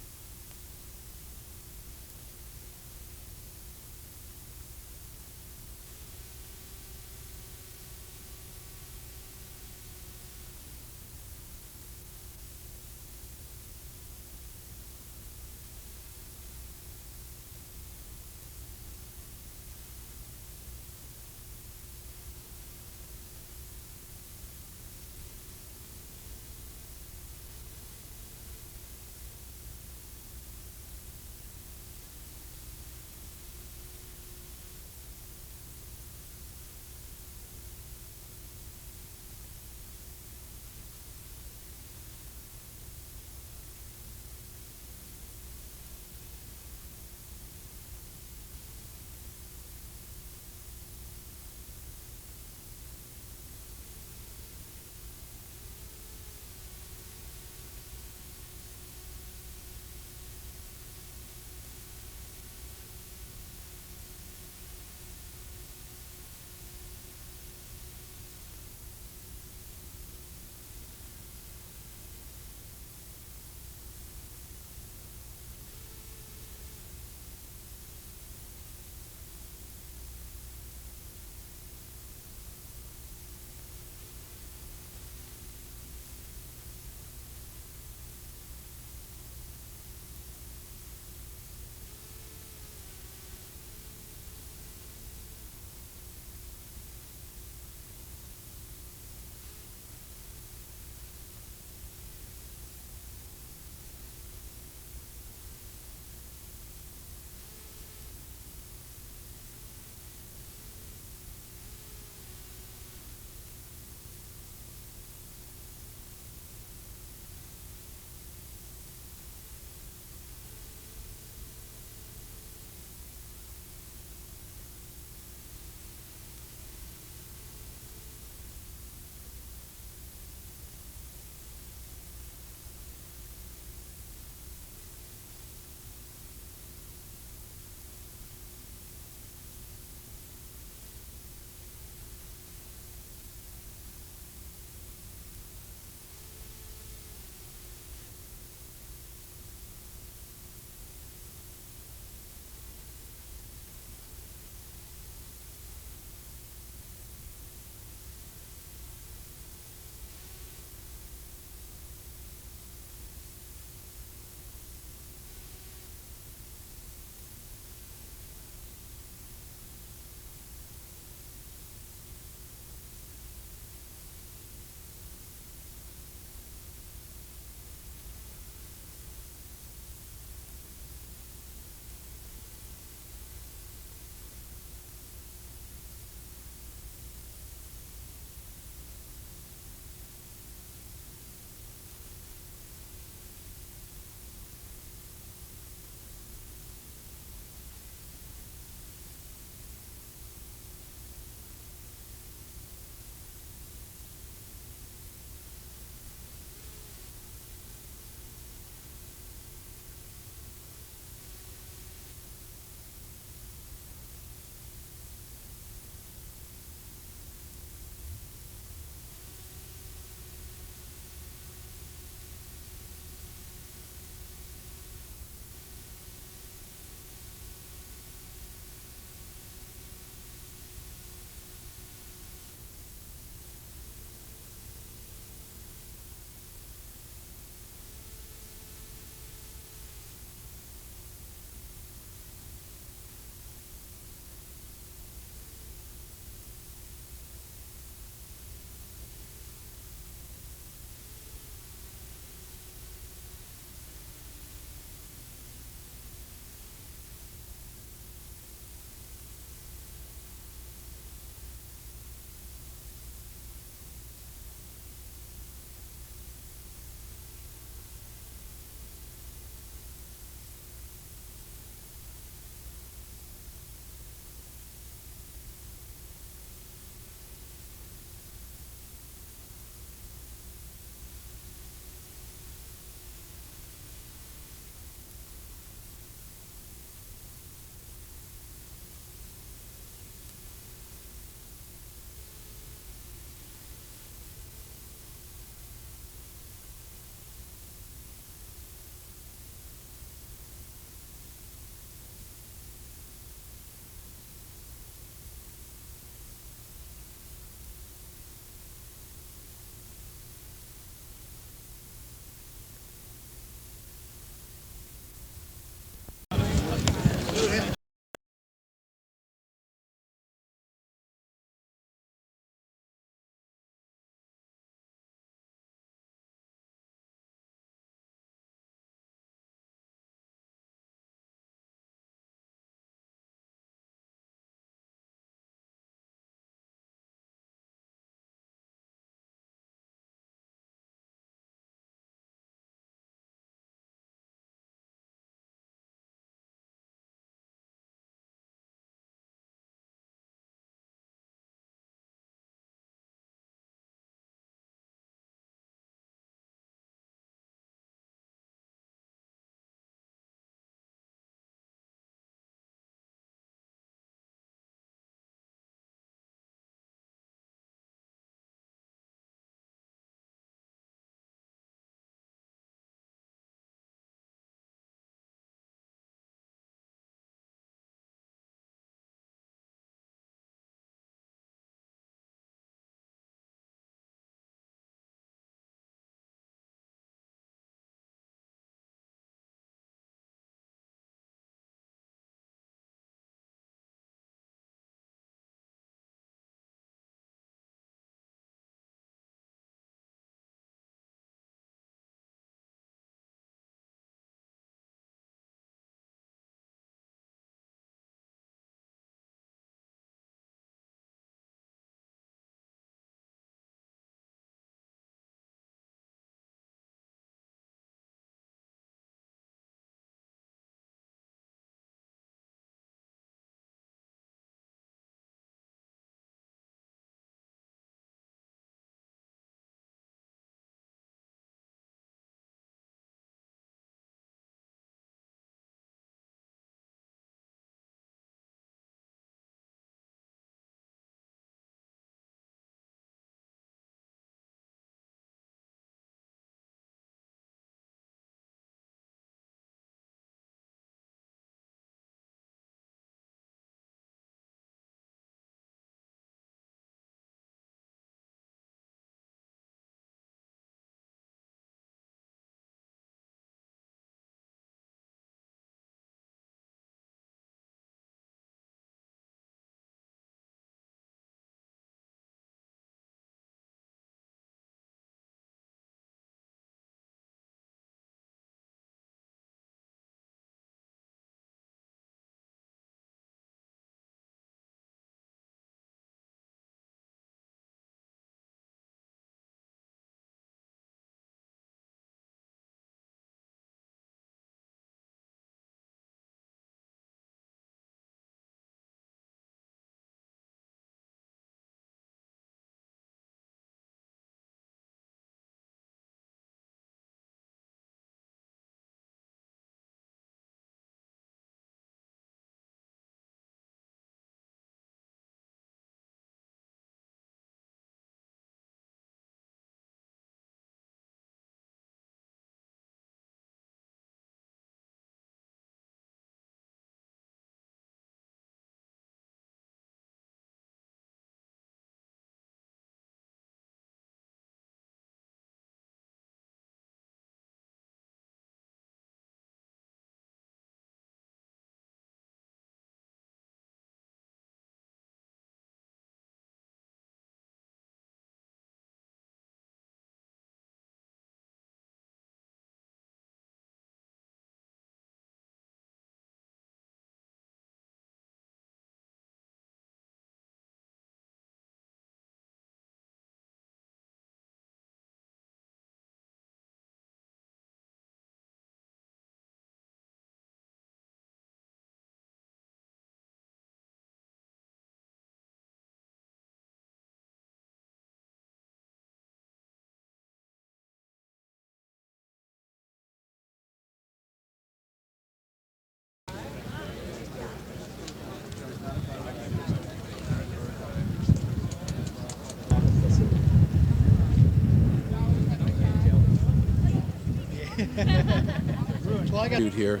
Dude here.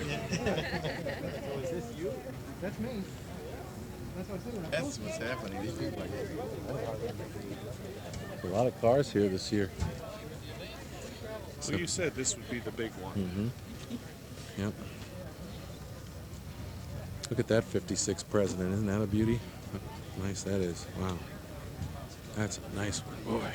That's me. That's what I said. That's what's happening. These people are
A lot of cars here this year.
Well, you said this would be the big one.
Mm-hmm. Yep. Look at that 56 President. Isn't that a beauty? Nice that is. Wow. That's a nice one. Boy.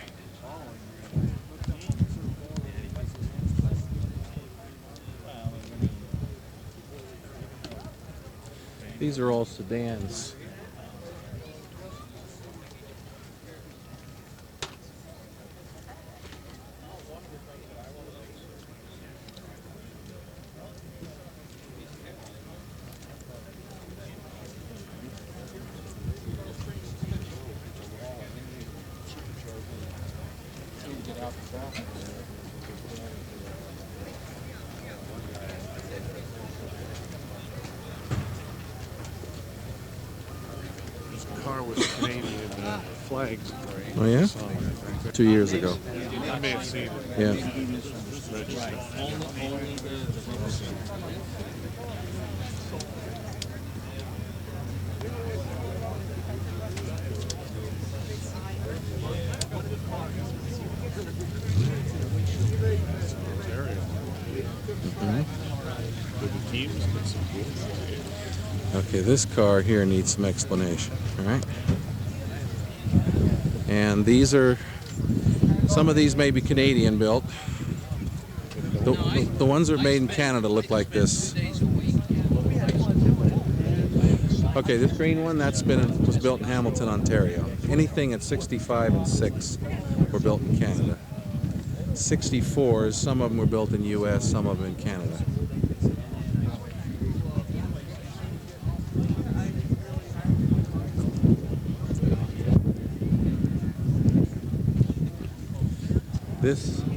These are all sedans.
Car with Canadian flags.
Oh yeah? 2 years ago.
I may have seen it.
Yeah. Okay, this car here needs some explanation, all right? And these are, some of these may be Canadian built. The ones that are made in Canada look like this. Okay, this green one, was built in Hamilton, Ontario. Anything at 65 and 6 were built in Canada. 64s, some of them were built in US, some of them in Canada.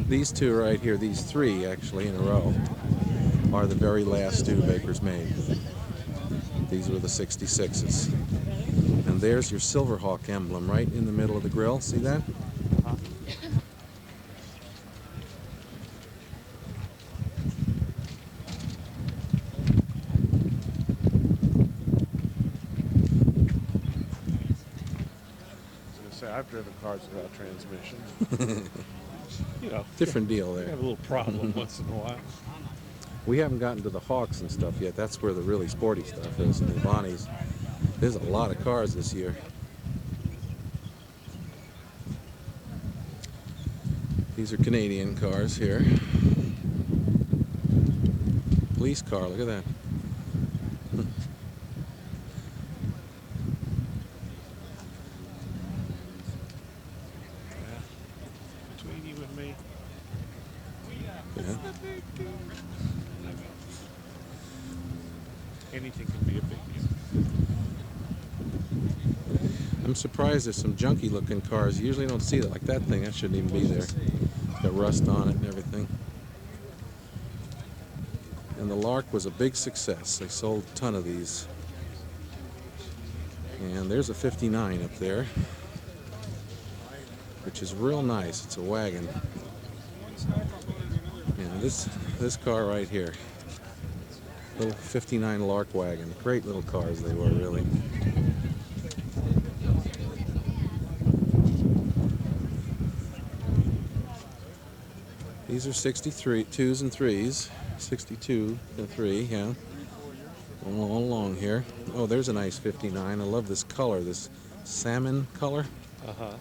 These two right here, these three actually in a row, are the very last Studebakers made. These were the 66s. And there's your Silverhawk emblem right in the middle of the grill. See that?
I've driven cars without transmission. You know,
different deal there.
You have a little problem once in a while.
We haven't gotten to the Hawks and stuff yet. That's where the really sporty stuff is. And the Bonnies. There's a lot of cars this year. These are Canadian cars here. Police car, look at that.
Between you and me.
Yeah.
Anything can be a big deal.
I'm surprised there's some junky looking cars. You usually don't see that, like that thing. That shouldn't even be there. It's got rust on it and everything. And the Lark was a big success. They sold a ton of these. And there's a 59 up there, which is real nice. It's a wagon. And this car right here, little 59 Lark wagon. Great little cars they were, really. These are 63 2s and 3s. 62 and 3, yeah. All along here. Oh, there's a nice 59. I love this color, this salmon color.
Uh-huh.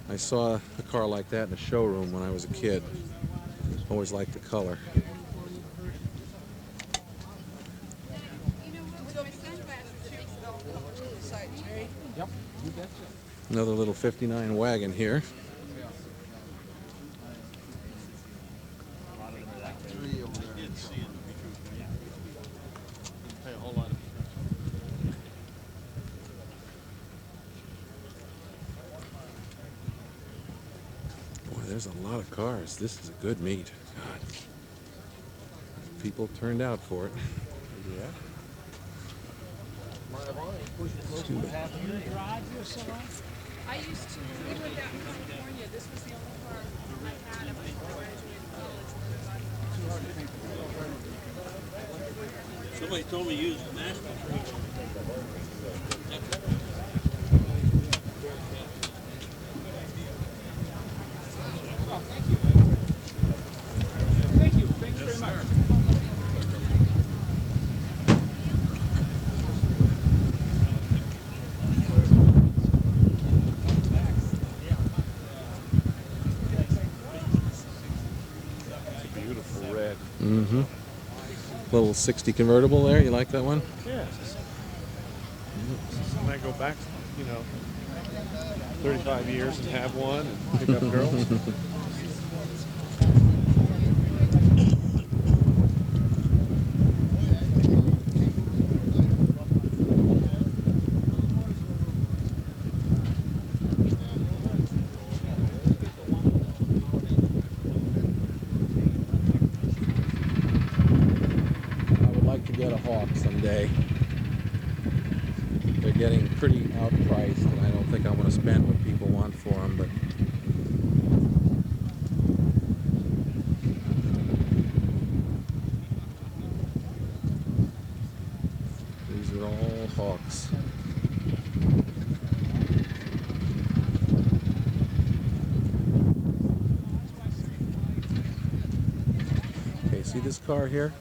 I saw a car like that in a showroom when I was a kid. Always liked the color.
Yep.
Another little 59 wagon here. Boy, there's a lot of cars. This is a good meet. God. People turned out for it.
Yeah.
I used to, when we lived out in California, this was the only car I had after I graduated college.
Somebody told me you use master.
Thank you. Thanks very much.
It's a beautiful red.
Mm-hmm. Little 60 convertible there. You like that one?
Yeah. And I go back, 35 years and have one and pick up girls.
I would like to get a Hawk someday. They're getting pretty outpriced, and I don't think I want to spend what people want for them, but these are all Hawks. Okay, see this car here?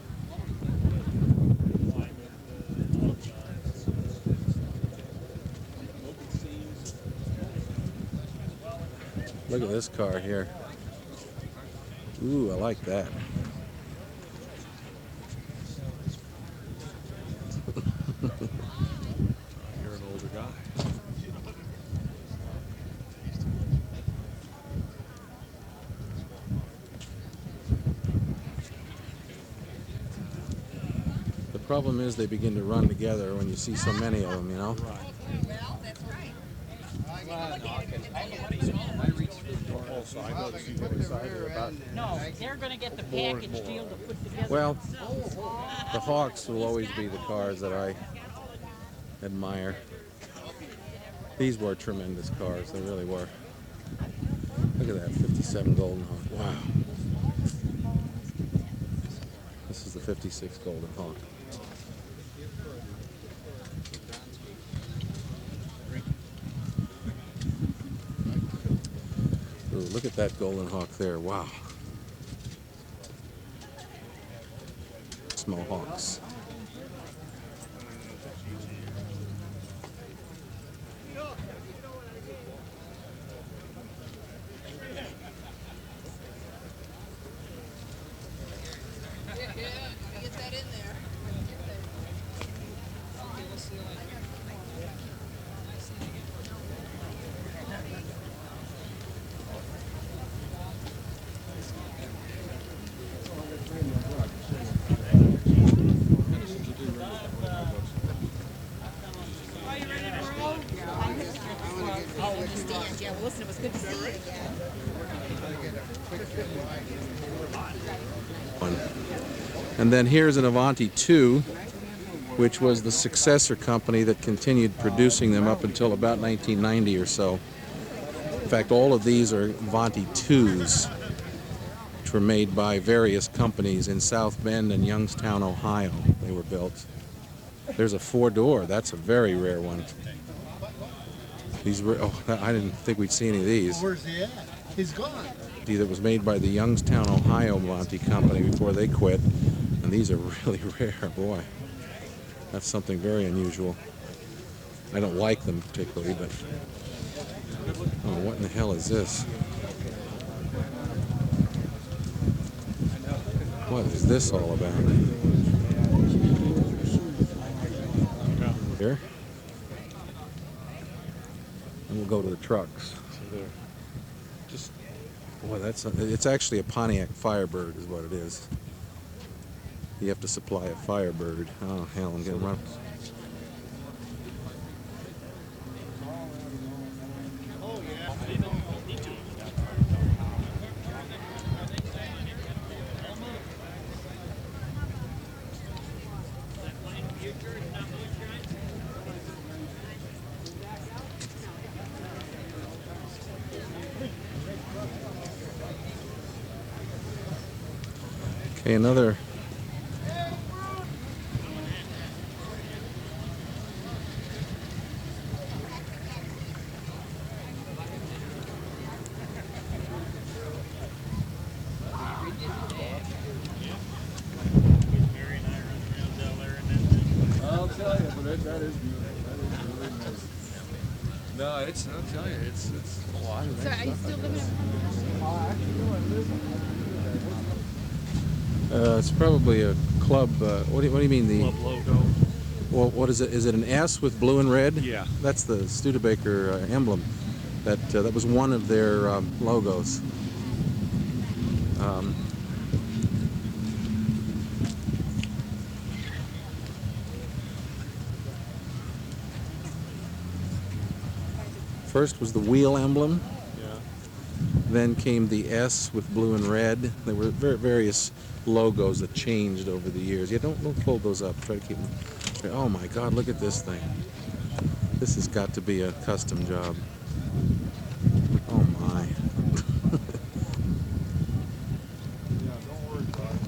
Look at this car here. Ooh, I like that.
You're an older guy.
The problem is they begin to run together when you see so many of them, you know?
Well, that's right.
Also, I noticed you get excited about
No, they're going to get the package deal to put together.
Well, the Hawks will always be the cars that I admire. These were tremendous cars, they really were. Look at that 57 Golden Hawk. Wow. This is the 56 Golden Hawk. Ooh, look at that Golden Hawk there. Wow. Small Hawks.
Get that in there.
Oh, understand. Yeah, well, listen, it was good to see you again.
And then here's an Avanti 2, which was the successor company that continued producing them up until about 1990 or so. In fact, all of these are Avanti 2s, which were made by various companies in South Bend and Youngstown, Ohio. They were built. There's a 4-door. That's a very rare one. These were, oh, I didn't think we'd see any of these.
Where's he at? He's gone.
That was made by the Youngstown, Ohio Avanti company before they quit. And these are really rare, boy. That's something very unusual. I don't like them particularly, but oh, what in the hell is this? What is this all about? Here. And we'll go to the trucks.
just
Boy, it's actually a Pontiac Firebird is what it is. You have to supply a Firebird. Oh, hell, I'm getting run. Okay, another
that is beautiful. That is really nice. No, it's, I'll tell you, it's a lot of
So
nice
are you
stuff.
still living in
It's probably a club. What do you mean the
Club logo.
Well, what is it? Is it an S with blue and red?
Yeah.
That's the Studebaker emblem. That was one of their logos. First was the wheel emblem.
Yeah.
Then came the S with blue and red. There were various logos that changed over the years. Yeah, don't fold those up. Try to keep them. Oh my God! Look at this thing. This has got to be a custom job. Oh my.
Yeah, don't worry about it.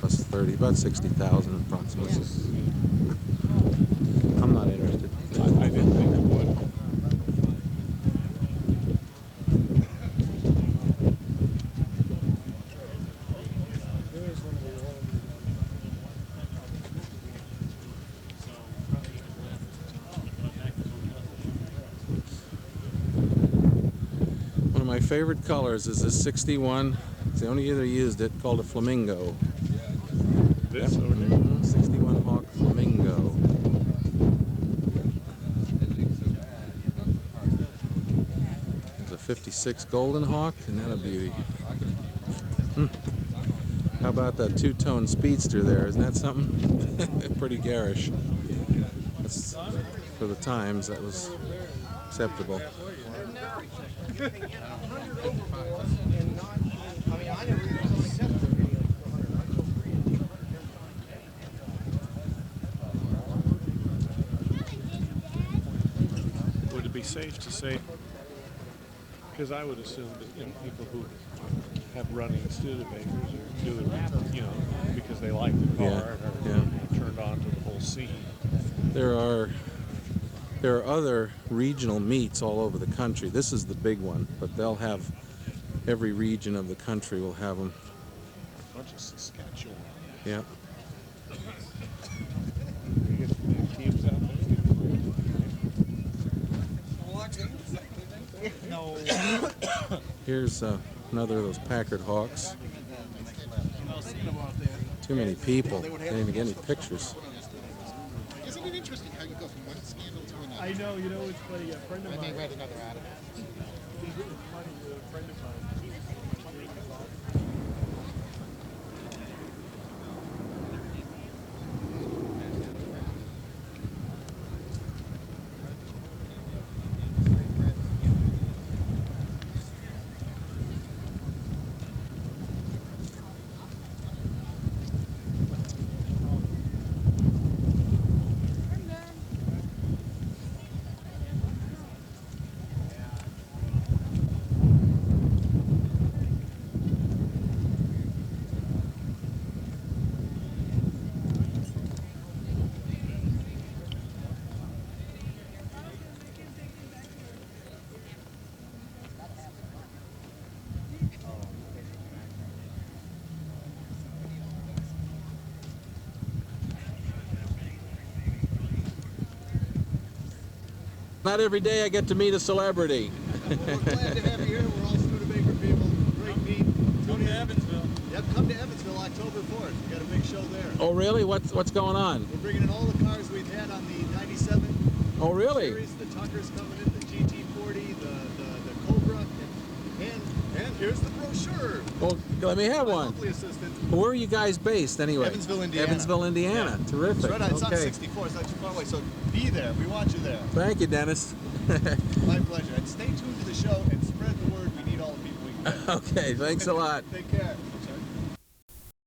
Plus 30, about 60,000 approximately. I'm not interested.
I didn't think it would.
One of my favorite colors is this 61. It's the only year they used it, called a flamingo.
This
Yep.
over there.
61 Hawk Flamingo. There's a 56 Golden Hawk, and that a beauty. How about that two-tone speedster there? Isn't that something? Pretty garish. That's, for the times, that was acceptable.
Would it be safe to say, because I would assume that people who have running Studebakers or do it, you know, because they like the car
Yeah,
or turned on to the whole scene.
There are other regional meets all over the country. This is the big one, but they'll have every region of the country will have them.
A bunch of Saskatchewan.
Yeah.
You get the teams out there.
No.
Here's another of those Packard Hawks. Too many people. Can't even get any pictures.
Isn't it interesting how you go from one scandal to another?
I know, you know, it's funny. A friend of
I may
mine.
write another article.
It's funny, a friend of mine.
Not every day I get to meet a celebrity.
We're glad to have you here. We're all Studebaker people. Great meet.
Come to Evansville.
Yep, come to Evansville October 4th. We got a big show there.
Oh, really? What's going on?
We're bringing in all the cars we've had on the 97
Oh, really?
Series, the Tucker's coming in, the GT40, the Cobra, and here's the brochure.
Well, let me have
My
one.
lovely assistant.
Where are you guys based anyway?
Evansville, Indiana.
Evansville, Indiana.
Yeah.
Terrific.
It's right on, it's on
Okay.
64, it's not too far away, so be there. We want you there.
Thank you, Dennis.
My pleasure. And stay tuned to the show and spread the word. We need all the people we can get.
Okay, thanks a lot.
Take care.